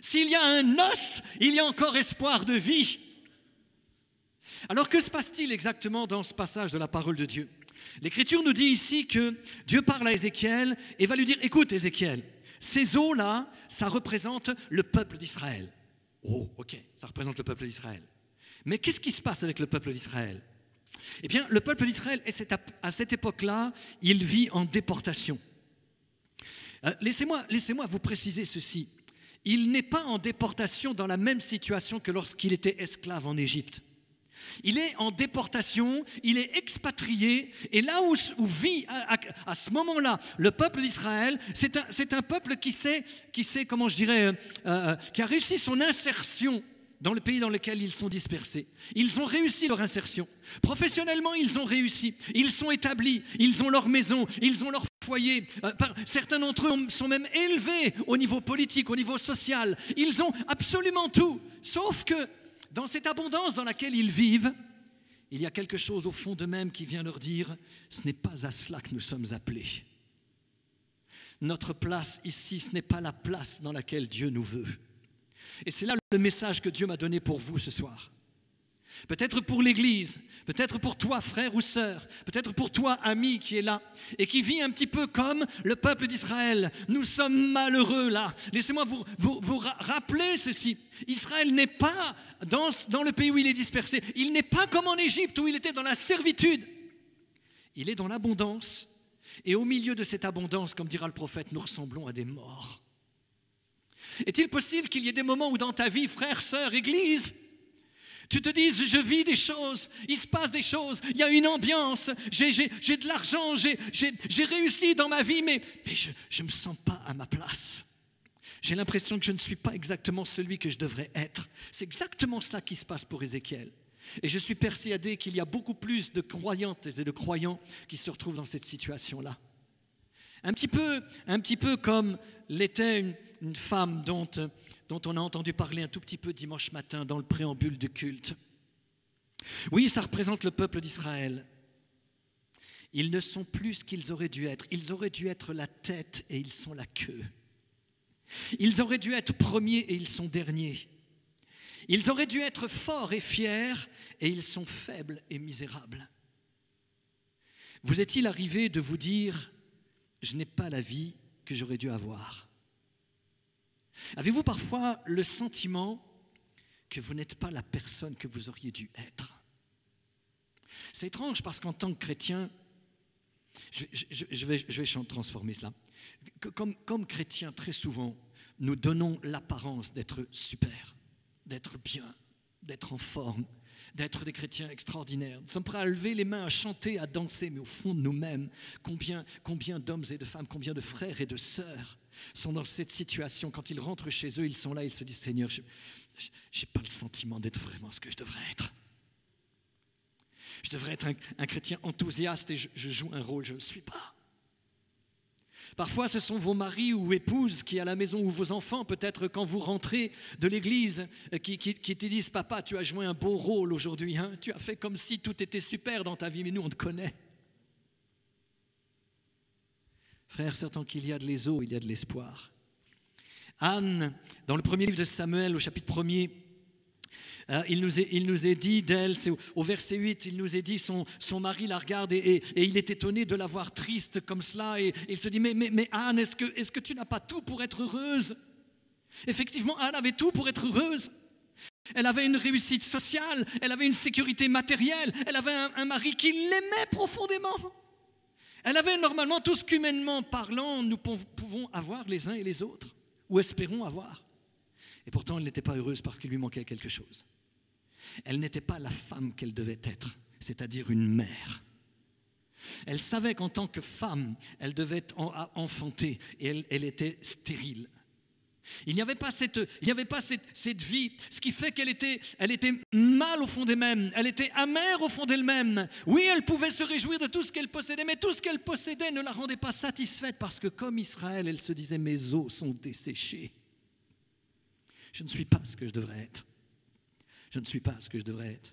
S'il y a un os, il y a encore espoir de vie. Alors que se passe-t-il exactement dans ce passage de la parole de Dieu? L'Écriture nous dit ici que Dieu parle à Ézéchiel et va lui dire, écoute Ézéchiel, ces eaux-là, ça représente le peuple d'Israël. Oh, ok, ça représente le peuple d'Israël. Mais qu'est-ce qui se passe avec le peuple d'Israël? Eh bien, le peuple d'Israël, à cette époque-là, il vit en déportation. Laissez-moi vous préciser ceci. Il n'est pas en déportation dans la même situation que lorsqu'il était esclave en Égypte. Il est en déportation, il est expatrié, et là où vit à ce moment-là le peuple d'Israël, c'est un peuple qui a réussi son insertion dans le pays dans lequel ils sont dispersés. Ils ont réussi leur insertion. Professionnellement, ils ont réussi. Ils sont établis, ils ont leur maison, ils ont leur foyer. Certains d'entre eux sont même élevés au niveau politique, au niveau social. Ils ont absolument tout, sauf que dans cette abondance dans laquelle ils vivent, il y a quelque chose au fond d'eux-mêmes qui vient leur dire « ce n'est pas à cela que nous sommes appelés. Notre place ici, ce n'est pas la place dans laquelle Dieu nous veut. » Et c'est là le message que Dieu m'a donné pour vous ce soir. Peut-être pour l'Église, peut-être pour toi frère ou sœur, peut-être pour toi ami qui est là et qui vit un petit peu comme le peuple d'Israël. Nous sommes malheureux là. Laissez-moi vous rappeler ceci. Israël n'est pas dans le pays où il est dispersé. Il n'est pas comme en Égypte où il était dans la servitude. Il est dans l'abondance. Et au milieu de cette abondance, comme dira le prophète, nous ressemblons à des morts. Est-il possible qu'il y ait des moments où dans ta vie, frère, sœur, Église, tu te dises, je vis des choses, il se passe des choses, il y a une ambiance, j'ai de l'argent, j'ai réussi dans ma vie, mais je ne me sens pas à ma place. J'ai l'impression que je ne suis pas exactement celui que je devrais être. C'est exactement cela qui se passe pour Ézéchiel. Et je suis persuadé qu'il y a beaucoup plus de croyantes et de croyants qui se retrouvent dans cette situation-là. Un petit peu comme l'était une femme dont on a entendu parler un tout petit peu dimanche matin dans le préambule du culte. Oui, ça représente le peuple d'Israël. Ils ne sont plus ce qu'ils auraient dû être. Ils auraient dû être la tête et ils sont la queue. Ils auraient dû être premiers et ils sont derniers. Ils auraient dû être forts et fiers et ils sont faibles et misérables. Vous est-il arrivé de vous dire « je n'ai pas la vie que j'aurais dû avoir » ? Avez-vous parfois le sentiment que vous n'êtes pas la personne que vous auriez dû être. C'est étrange parce qu'en tant que chrétien, je vais transformer cela. Comme chrétien, très souvent, nous donnons l'apparence d'être super, d'être bien, d'être en forme, d'être des chrétiens extraordinaires. Nous sommes prêts à lever les mains, à chanter, à danser, mais au fond de nous-mêmes, combien d'hommes et de femmes, combien de frères et de sœurs sont dans cette situation. Quand ils rentrent chez eux, ils sont là, ils se disent « Seigneur, je n'ai pas le sentiment d'être vraiment ce que je devrais être. Je devrais être un chrétien enthousiaste et je joue un rôle, je ne le suis pas. » Parfois, ce sont vos maris ou épouses qui, à la maison, ou vos enfants, peut-être quand vous rentrez de l'église, qui te disent « Papa, tu as joué un beau rôle aujourd'hui, hein? Tu as fait comme si tout était super dans ta vie, mais nous, on te connaît. » Frères, tant qu'il y a de l'esau, il y a de l'espoir. Anne, dans le premier livre de Samuel, au chapitre 1er, il nous est dit d'elle, c'est au verset 8, il nous est dit, son mari la regarde et il est étonné de la voir triste comme cela et il se dit, mais Anne, est-ce que tu n'as pas tout pour être heureuse? Effectivement, Anne avait tout pour être heureuse. Elle avait une réussite sociale, elle avait une sécurité matérielle, elle avait un mari qui l'aimait profondément. Elle avait normalement tout ce qu'humainement parlant, nous pouvons avoir les uns et les autres, ou espérons avoir. Et pourtant, elle n'était pas heureuse parce qu'il lui manquait quelque chose. Elle n'était pas la femme qu'elle devait être, c'est-à-dire une mère. Elle savait qu'en tant que femme, elle devait enfanter et elle était stérile. Il n'y avait pas cette vie, ce qui fait qu'elle était mal au fond d'elle-même, elle était amère au fond d'elle-même. Oui, elle pouvait se réjouir de tout ce qu'elle possédait, mais tout ce qu'elle possédait ne la rendait pas satisfaite parce que comme Israël, elle se disait « mes os sont desséchés ». Je ne suis pas ce que je devrais être. Je ne suis pas ce que je devrais être.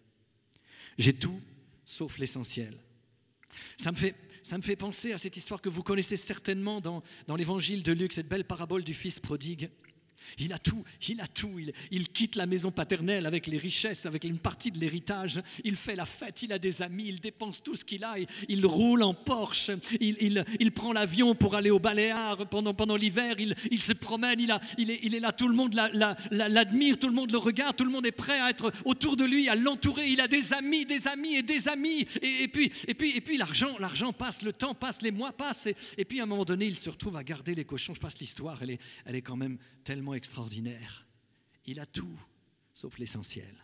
J'ai tout sauf l'essentiel. Ça me fait penser à cette histoire que vous connaissez certainement dans l'évangile de Luc, cette belle parabole du fils prodigue. Il a tout. Il quitte la maison paternelle avec les richesses, avec une partie de l'héritage. Il fait la fête, il a des amis, il dépense tout ce qu'il a. Il roule en Porsche, il prend l'avion pour aller au Baléares pendant l'hiver. Il se promène, il est là, tout le monde l'admire, tout le monde le regarde, tout le monde est prêt à être autour de lui, à l'entourer. Il a des amis. Et puis l'argent passe, le temps passe, les mois passent. Et puis à un moment donné, il se retrouve à garder les cochons. Je passe l'histoire, elle est quand même tellement extraordinaire. Il a tout, sauf l'essentiel.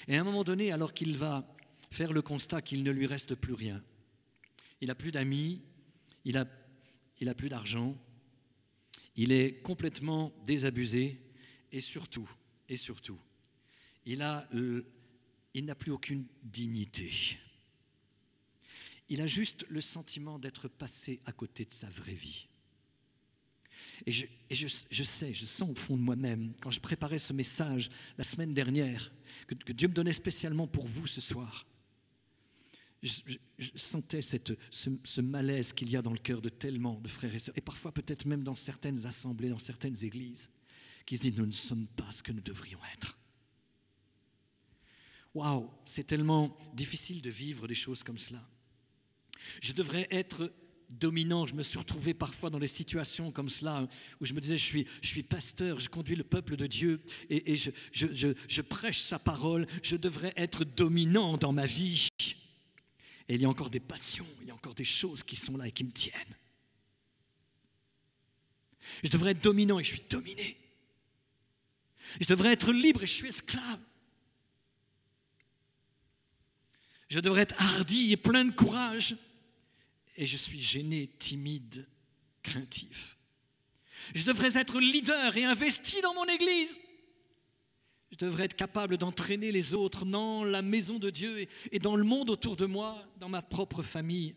Et à un moment donné, alors qu'il va faire le constat qu'il ne lui reste plus rien, il n'a plus d'amis, il a plus d'argent, il est complètement désabusé et surtout, il n'a plus aucune dignité. Il a juste le sentiment d'être passé à côté de sa vraie vie. Et je sens au fond de moi-même, quand je préparais ce message la semaine dernière, que Dieu me donnait spécialement pour vous ce soir, je sentais ce malaise qu'il y a dans le cœur de tellement de frères et sœurs, et parfois peut-être même dans certaines assemblées, dans certaines églises, qui se disent « nous ne sommes pas ce que nous devrions être ». Waouh, c'est tellement difficile de vivre des choses comme cela. Je devrais être dominant. Je me suis retrouvé parfois dans des situations comme cela où je me disais je suis pasteur, je conduis le peuple de Dieu et je prêche sa parole, je devrais être dominant dans ma vie. Et il y a encore des passions, il y a encore des choses qui sont là et qui me tiennent. Je devrais être dominant et je suis dominé. Je devrais être libre et je suis esclave. Je devrais être hardi et plein de courage. Et je suis gêné, timide, craintif. Je devrais être leader et investi dans mon église. Je devrais être capable d'entraîner les autres dans la maison de Dieu et dans le monde autour de moi, dans ma propre famille.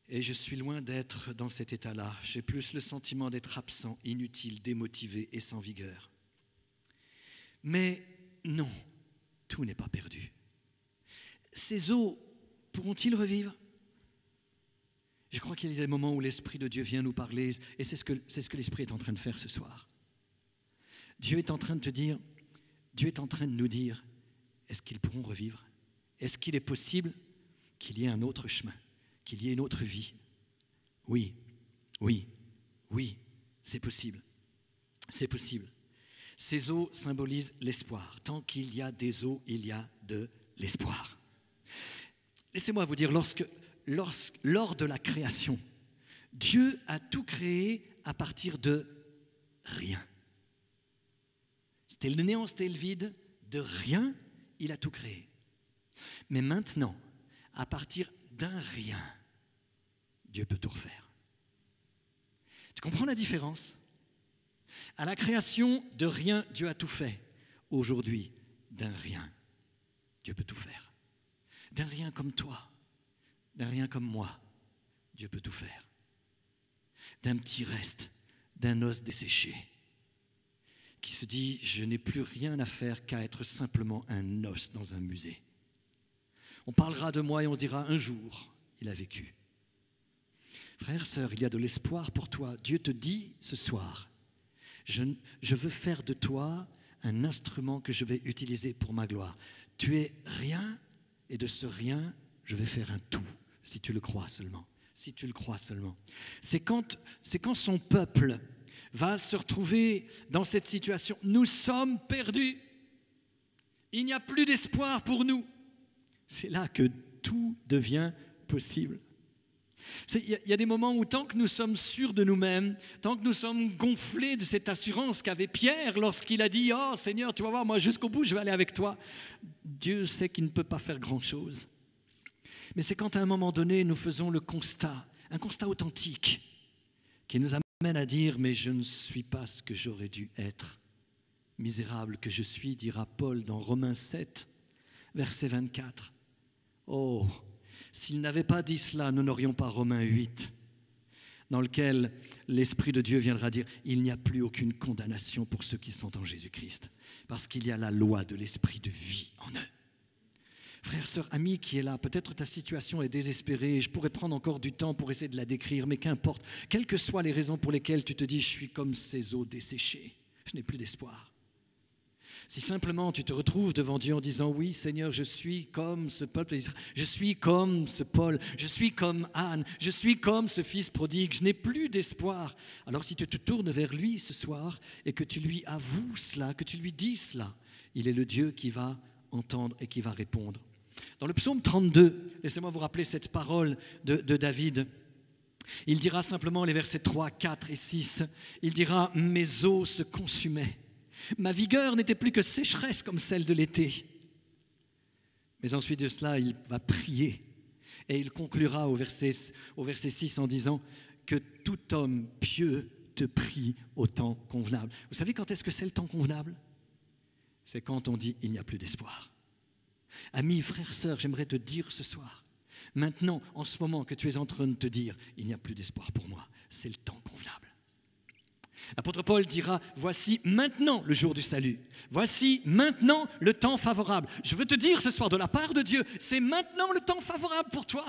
Et je suis loin d'être dans cet état-là. J'ai plus le sentiment d'être absent, inutile, démotivé et sans vigueur. Mais non, tout n'est pas perdu. Ces os pourront-ils revivre ? Je crois qu'il y a des moments où l'Esprit de Dieu vient nous parler et c'est ce que l'Esprit est en train de faire ce soir. Dieu est en train de te dire, Dieu est en train de nous dire, est-ce qu'ils pourront revivre ? Est-ce qu'il est possible qu'il y ait un autre chemin, qu'il y ait une autre vie ? Oui, c'est possible. C'est possible. Ces eaux symbolisent l'espoir. Tant qu'il y a des eaux, il y a de l'espoir. Laissez-moi vous dire, lors de la création, Dieu a tout créé à partir de rien. C'était le néant, c'était le vide. De rien, il a tout créé. Mais maintenant, à partir d'un rien, Dieu peut tout refaire. Tu comprends la différence? À la création, de rien, Dieu a tout fait. Aujourd'hui, d'un rien, Dieu peut tout faire. D'un rien comme toi, d'un rien comme moi, Dieu peut tout faire. D'un petit reste, d'un os desséché, qui se dit « je n'ai plus rien à faire qu'à être simplement un os dans un musée ». On parlera de moi et on se dira « un jour, il a vécu ». Frères, sœurs, il y a de l'espoir pour toi. Dieu te dit ce soir « je veux faire de toi un instrument que je vais utiliser pour ma gloire. Tu es rien et de ce rien, je vais faire un tout, si tu le crois seulement. » Si tu le crois seulement. C'est quand son peuple va se retrouver dans cette situation. Nous sommes perdus. Il n'y a plus d'espoir pour nous. C'est là que tout devient possible. Il y a des moments où tant que nous sommes sûrs de nous-mêmes, tant que nous sommes gonflés de cette assurance qu'avait Pierre lorsqu'il a dit « Oh Seigneur, tu vas voir, moi jusqu'au bout, je vais aller avec toi », Dieu sait qu'il ne peut pas faire grand-chose. Mais c'est quand à un moment donné, nous faisons le constat, un constat authentique, qui nous amène à dire « mais je ne suis pas ce que j'aurais dû être. Misérable que je suis, dira Paul dans Romains 7, verset 24. Oh, s'il n'avait pas dit cela, nous n'aurions pas Romains 8, dans lequel l'Esprit de Dieu viendra dire « il n'y a plus aucune condamnation pour ceux qui sont en Jésus-Christ, parce qu'il y a la loi de l'Esprit de vie en eux. » Frère, sœur, ami qui est là, peut-être ta situation est désespérée, je pourrais prendre encore du temps pour essayer de la décrire, mais qu'importe, quelles que soient les raisons pour lesquelles tu te dis « je suis comme ces eaux desséchées, je n'ai plus d'espoir ». Si simplement tu te retrouves devant Dieu en disant « oui Seigneur, je suis comme ce peuple d'Israël, je suis comme ce Paul, je suis comme Anne, je suis comme ce fils prodigue, je n'ai plus d'espoir ». Alors si tu te tournes vers lui ce soir et que tu lui avoues cela, que tu lui dis cela, il est le Dieu qui va entendre et qui va répondre. Dans le psaume 32, laissez-moi vous rappeler cette parole de David. Il dira simplement les versets 3, 4 et 6. Il dira « Mes os se consumaient. Ma vigueur n'était plus que sécheresse comme celle de l'été. » Mais ensuite de cela, il va prier. Et il conclura au verset 6 en disant « Que tout homme pieux te prie au temps convenable. » Vous savez quand est-ce que c'est le temps convenable? C'est quand on dit « Il n'y a plus d'espoir. » Amis, frères, sœurs, j'aimerais te dire ce soir, maintenant, en ce moment que tu es en train de te dire « il n'y a plus d'espoir pour moi », c'est le temps convenable. L'apôtre Paul dira « voici maintenant le jour du salut, voici maintenant le temps favorable ». Je veux te dire ce soir de la part de Dieu, c'est maintenant le temps favorable pour toi.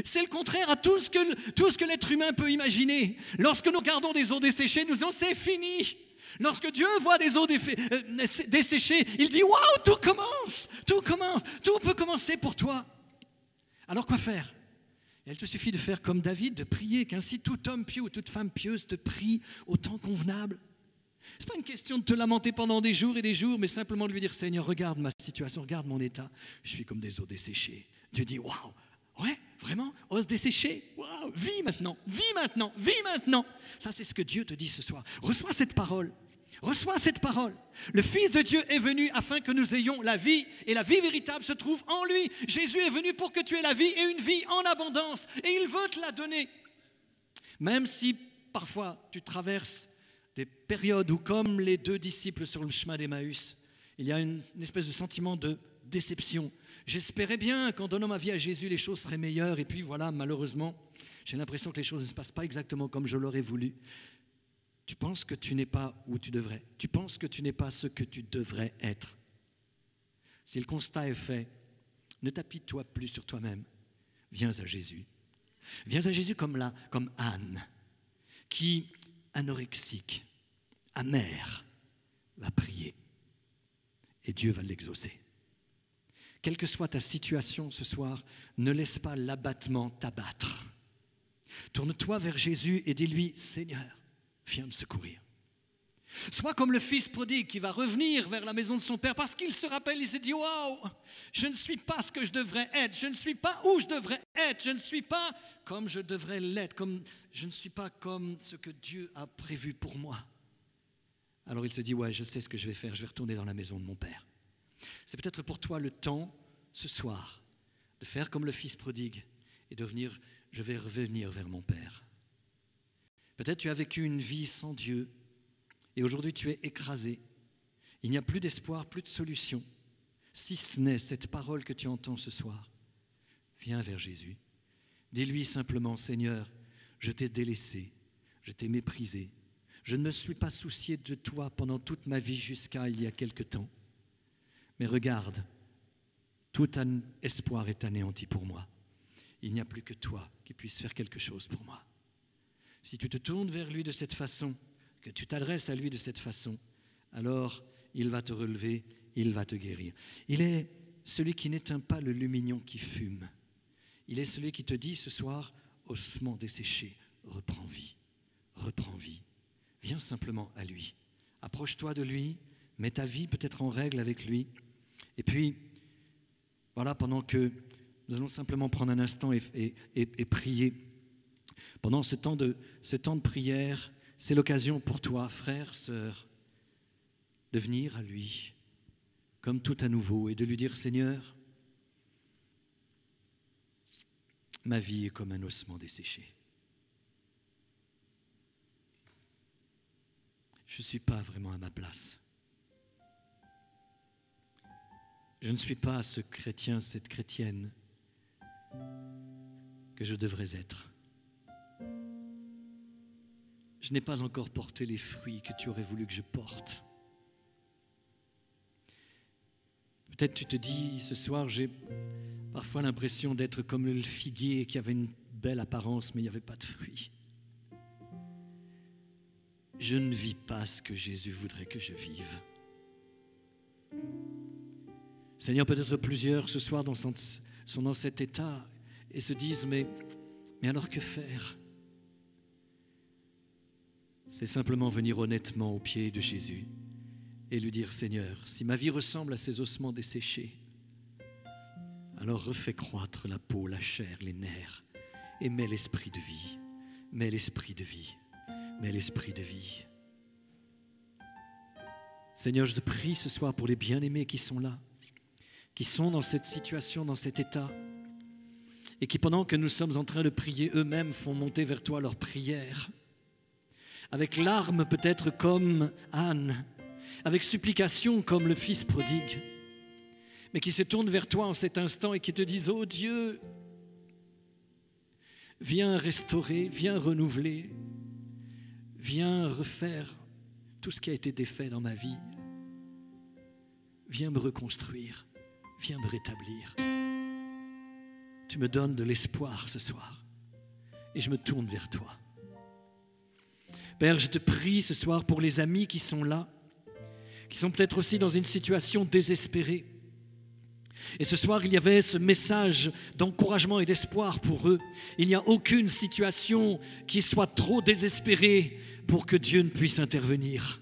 C'est le contraire à tout ce que l'être humain peut imaginer. Lorsque nous regardons des eaux desséchées, nous disons « c'est fini ». Lorsque Dieu voit des eaux desséchées, il dit « waouh, tout commence, tout peut commencer pour toi ». Alors quoi faire? Il te suffit de faire comme David, de prier, qu'ainsi tout homme pieux ou toute femme pieuse te prie au temps convenable. Ce n'est pas une question de te lamenter pendant des jours et des jours, mais simplement de lui dire « Seigneur, regarde ma situation, regarde mon état, je suis comme des eaux desséchées ». Dieu dit « waouh, ouais, vraiment, os desséchés, waouh, vis maintenant, vis maintenant, vis maintenant ». Ça, c'est ce que Dieu te dit ce soir. Reçois cette parole. Reçois cette parole. Le Fils de Dieu est venu afin que nous ayons la vie, et la vie véritable se trouve en lui. Jésus est venu pour que tu aies la vie et une vie en abondance, et il veut te la donner. Même si parfois tu traverses des périodes où, comme les 2 disciples sur le chemin d'Emmaüs, il y a une espèce de sentiment de déception. J'espérais bien qu'en donnant ma vie à Jésus, les choses seraient meilleures, et puis voilà, malheureusement, j'ai l'impression que les choses ne se passent pas exactement comme je l'aurais voulu. Tu penses que tu n'es pas où tu devrais. Tu penses que tu n'es pas ce que tu devrais être. Si le constat est fait, ne t'appuie-toi plus sur toi-même. Viens à Jésus. Viens à Jésus comme Anne, qui, anorexique, amère, va prier. Et Dieu va l'exaucer. Quelle que soit ta situation ce soir, ne laisse pas l'abattement t'abattre. Tourne-toi vers Jésus et dis-lui, Seigneur, viens me secourir. Sois comme le fils prodigue qui va revenir vers la maison de son père parce qu'il se rappelle, il se dit « Waouh, je ne suis pas ce que je devrais être, je ne suis pas où je devrais être, je ne suis pas comme je devrais l'être, je ne suis pas comme ce que Dieu a prévu pour moi. » Alors il se dit « Ouais, je sais ce que je vais faire, je vais retourner dans la maison de mon père. » C'est peut-être pour toi le temps, ce soir, de faire comme le fils prodigue et de venir « Je vais revenir vers mon père. » Peut-être tu as vécu une vie sans Dieu et aujourd'hui tu es écrasé. Il n'y a plus d'espoir, plus de solution, si ce n'est cette parole que tu entends ce soir. Viens vers Jésus. Dis-lui simplement « Seigneur, je t'ai délaissé, je t'ai méprisé. Je ne me suis pas soucié de toi pendant toute ma vie jusqu'à il y a quelque temps. Mais regarde, tout espoir est anéanti pour moi. Il n'y a plus que toi qui puisses faire quelque chose pour moi. » Si tu te tournes vers lui de cette façon, que tu t'adresses à lui de cette façon, alors il va te relever, il va te guérir. Il est celui qui n'éteint pas le lumignon qui fume. Il est celui qui te dit ce soir, ossement desséché, reprends vie, reprends vie. Viens simplement à lui. Approche-toi de lui, mets ta vie peut-être en règle avec lui. Et puis, voilà, pendant que nous allons simplement prendre un instant et prier. Pendant ce temps de prière, c'est l'occasion pour toi, frère, sœur, de venir à lui, comme tout à nouveau, et de lui dire, Seigneur, ma vie est comme un ossement desséché. Je ne suis pas vraiment à ma place. Je ne suis pas ce chrétien, cette chrétienne que je devrais être. Je n'ai pas encore porté les fruits que tu aurais voulu que je porte. Peut-être tu te dis, ce soir, j'ai parfois l'impression d'être comme le figuier qui avait une belle apparence, mais il n'y avait pas de fruits. Je ne vis pas ce que Jésus voudrait que je vive. Seigneur, peut-être plusieurs ce soir sont dans cet état et se disent, mais alors que faire ? C'est simplement venir honnêtement aux pieds de Jésus et lui dire, Seigneur, si ma vie ressemble à ces ossements desséchés, alors refais croître la peau, la chair, les nerfs et mets l'esprit de vie, mets l'esprit de vie, mets l'esprit de vie. Seigneur, je te prie ce soir pour les bien-aimés qui sont là, qui sont dans cette situation, dans cet état, et qui, pendant que nous sommes en train de prier, eux-mêmes font monter vers toi leur prière, avec larmes peut-être comme Anne, avec supplication comme le fils prodigue, mais qui se tournent vers toi en cet instant et qui te disent « Oh Dieu, viens restaurer, viens renouveler, viens refaire tout ce qui a été défait dans ma vie. Viens me reconstruire, viens me rétablir. » Tu me donnes de l'espoir ce soir et je me tourne vers toi. Père, je te prie ce soir pour les amis qui sont là, qui sont peut-être aussi dans une situation désespérée. Et ce soir, il y avait ce message d'encouragement et d'espoir pour eux. Il n'y a aucune situation qui soit trop désespérée pour que Dieu ne puisse intervenir.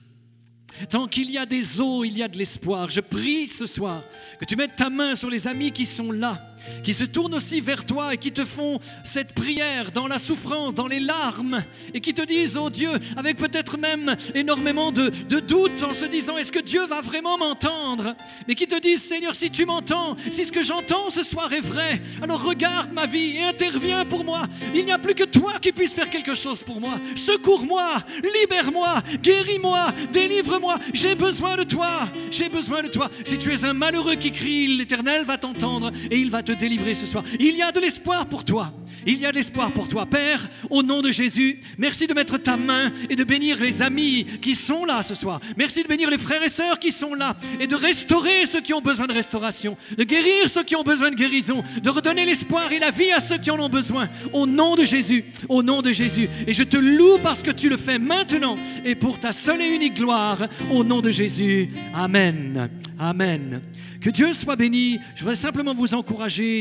Tant qu'il y a des eaux, il y a de l'espoir. Je prie ce soir que tu mettes ta main sur les amis qui sont là, qui se tournent aussi vers toi et qui te font cette prière dans la souffrance, dans les larmes, et qui te disent, oh Dieu, avec peut-être même énormément de doutes en se disant, est-ce que Dieu va vraiment m'entendre? Mais qui te disent, Seigneur, si tu m'entends, si ce que j'entends ce soir est vrai, alors regarde ma vie et interviens pour moi. Il n'y a plus que toi qui puisses faire quelque chose pour moi. Secours-moi, libère-moi, guéris-moi, délivre-moi. J'ai besoin de toi, j'ai besoin de toi. Si tu es un malheureux qui crie, l'Éternel va t'entendre et il va te délivrer ce soir. Il y a de l'espoir pour toi. Il y a de l'espoir pour toi. Père, au nom de Jésus, merci de mettre ta main et de bénir les amis qui sont là ce soir. Merci de bénir les frères et sœurs qui sont là et de restaurer ceux qui ont besoin de restauration, de guérir ceux qui ont besoin de guérison, de redonner l'espoir et la vie à ceux qui en ont besoin. Au nom de Jésus, au nom de Jésus. Et je te loue parce que tu le fais maintenant et pour ta seule et unique gloire. Au nom de Jésus. Amen. Amen. Que Dieu soit béni. Je voudrais simplement vous encourager.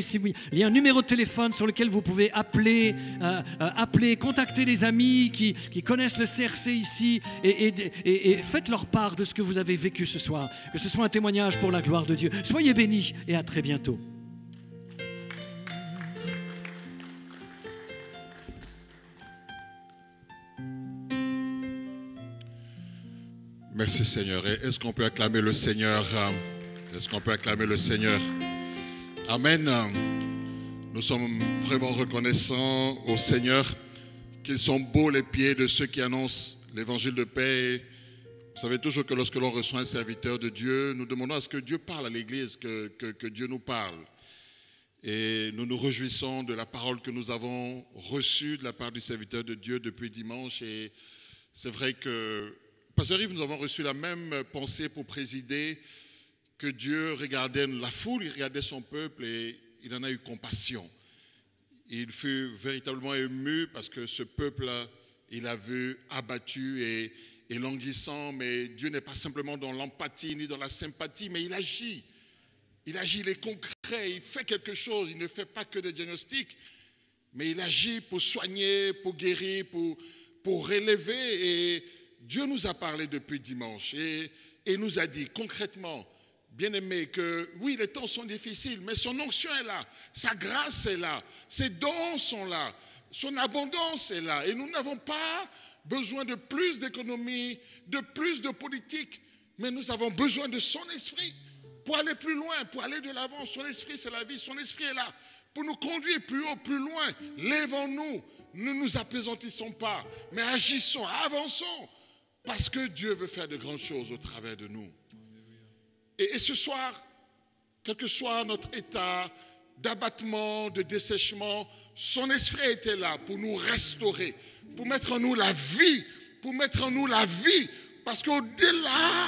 Il y a un numéro de téléphone sur lequel vous pouvez appeler, contacter des amis qui connaissent le CRC ici et faites leur part de ce que vous avez vécu ce soir. Que ce soit un témoignage pour la gloire de Dieu. Soyez bénis et à très bientôt. Merci Seigneur. Et est-ce qu'on peut acclamer le Seigneur? Est-ce qu'on peut acclamer le Seigneur? Amen. Nous sommes vraiment reconnaissants au Seigneur qu'ils sont beaux les pieds de ceux qui annoncent l'évangile de paix. Vous savez toujours que lorsque l'on reçoit un serviteur de Dieu, nous demandons à ce que Dieu parle à l'Église, que Dieu nous parle. Et nous nous réjouissons de la parole que nous avons reçue de la part du serviteur de Dieu depuis dimanche. Et c'est vrai que, Pasteur Yves, nous avons reçu la même pensée pour présider, que Dieu regardait la foule, il regardait son peuple et il en a eu compassion. Il fut véritablement ému parce que ce peuple-là, il a vu abattu et languissant, mais Dieu n'est pas simplement dans l'empathie ni dans la sympathie, mais il agit. Il agit, il est concret, il fait quelque chose, il ne fait pas que des diagnostics, mais il agit pour soigner, pour guérir, pour relever. Et Dieu nous a parlé depuis dimanche et nous a dit concrètement, bien-aimés, que oui, les temps sont difficiles, mais son onction est là, sa grâce est là, ses dons sont là, son abondance est là. Et nous n'avons pas besoin de plus d'économie, de plus de politique, mais nous avons besoin de son esprit pour aller plus loin, pour aller de l'avant. Son esprit, c'est la vie, son esprit est là pour nous conduire plus haut, plus loin. Lèvons-nous, ne nous apaisantissons pas, mais agissons, avançons, parce que Dieu veut faire de grandes choses au travers de nous. Et ce soir, quel que soit notre état d'abattement, de dessèchement, son esprit était là pour nous restaurer, pour mettre en nous la vie, parce qu'au-delà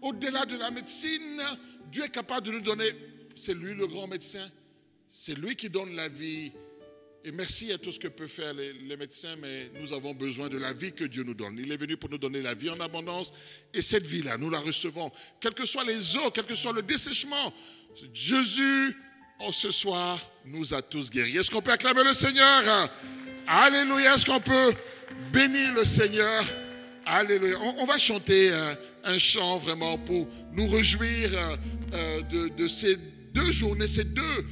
de la médecine, Dieu est capable de nous donner, c'est lui le grand médecin, c'est lui qui donne la vie. Et merci à tout ce que peuvent faire les médecins, mais nous avons besoin de la vie que Dieu nous donne. Il est venu pour nous donner la vie en abondance, et cette vie-là, nous la recevons. Quels que soient les eaux, quel que soit le dessèchement, Jésus, ce soir, nous a tous guéris. Est-ce qu'on peut acclamer le Seigneur? Alléluia. Est-ce qu'on peut bénir le Seigneur? Alléluia. On va chanter un chant vraiment pour nous réjouir de ces deux journées, ces deux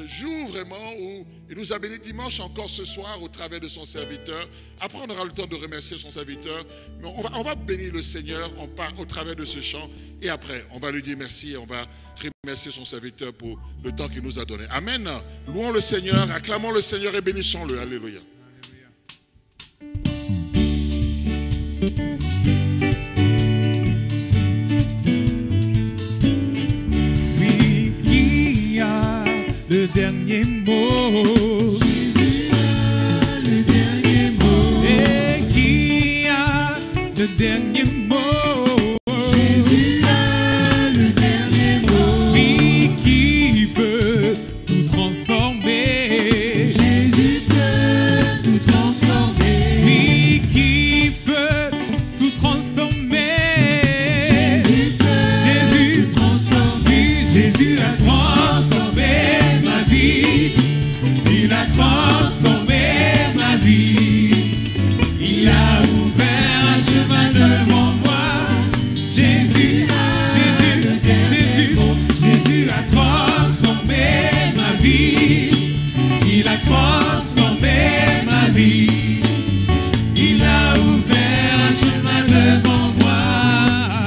jours vraiment où il nous a bénis dimanche encore ce soir au travers de son serviteur. Après on aura le temps de remercier son serviteur, mais on va bénir le Seigneur au travers de ce chant, et après on va lui dire merci et on va remercier son serviteur pour le temps qu'il nous a donné. Amen. Louons le Seigneur, acclamons le Seigneur et bénissons-le. Alléluia. Le dernier mot. Jésus a le dernier mot. Et qui a le dernier mot? Jésus a le dernier mot. Lui qui peut tout transformer. Jésus peut tout transformer. Lui qui peut tout transformer. Jésus peut tout transformer. Jésus a transformé. Il a transformé ma vie. Il a ouvert un chemin devant moi. Jésus a transformé ma vie. Il a transformé ma vie. Il a ouvert un chemin devant moi.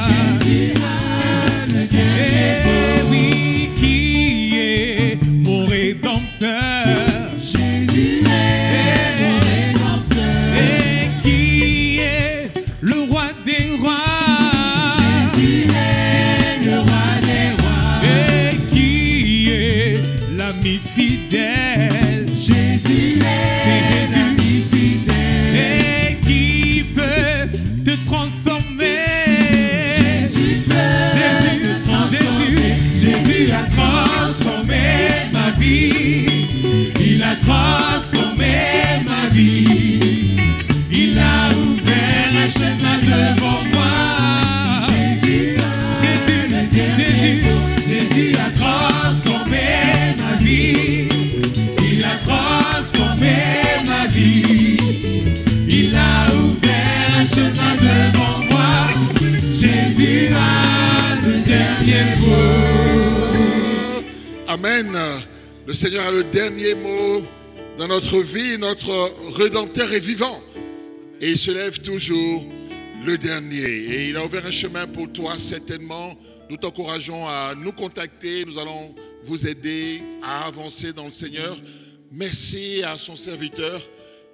Jésus a le dernier mot. Oui, qui est mon Rédempteur. Jésus est mon Rédempteur. Et qui est le roi des rois. Jésus est le roi des rois. Et qui est l'ami fidèle. Jésus est l'ami fidèle. Et qui peut te transformer. Jésus peut te transformer. Jésus a transformé ma vie. Il a transformé ma vie. Il a ouvert un chemin devant moi. Jésus a le dernier mot. Jésus Amen. Le Seigneur a le dernier mot dans notre vie. Notre Rédempteur est vivant. Et il se lève toujours le dernier. Et il a ouvert un chemin pour toi, certainement. Nous t'encourageons à nous contacter. Nous allons vous aider à avancer dans le Seigneur. Merci à son serviteur.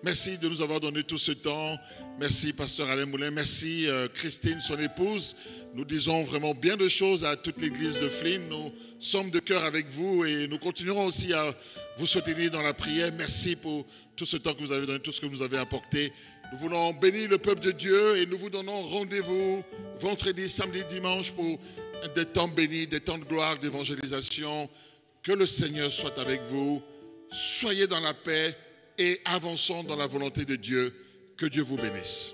Merci de nous avoir donné tout ce temps. Merci, Pasteur Alain Moulin. Merci, Christine, son épouse. Nous disons vraiment bien de choses à toute l'église de Flins. Nous sommes de cœur avec vous et nous continuerons aussi à vous soutenir dans la prière. Merci pour tout ce temps que vous avez donné, tout ce que vous avez apporté. Nous voulons bénir le peuple de Dieu et nous vous donnons rendez-vous vendredi, samedi, dimanche pour des temps bénis, des temps de gloire, d'évangélisation. Que le Seigneur soit avec vous. Soyez dans la paix et avançons dans la volonté de Dieu. Que Dieu vous bénisse.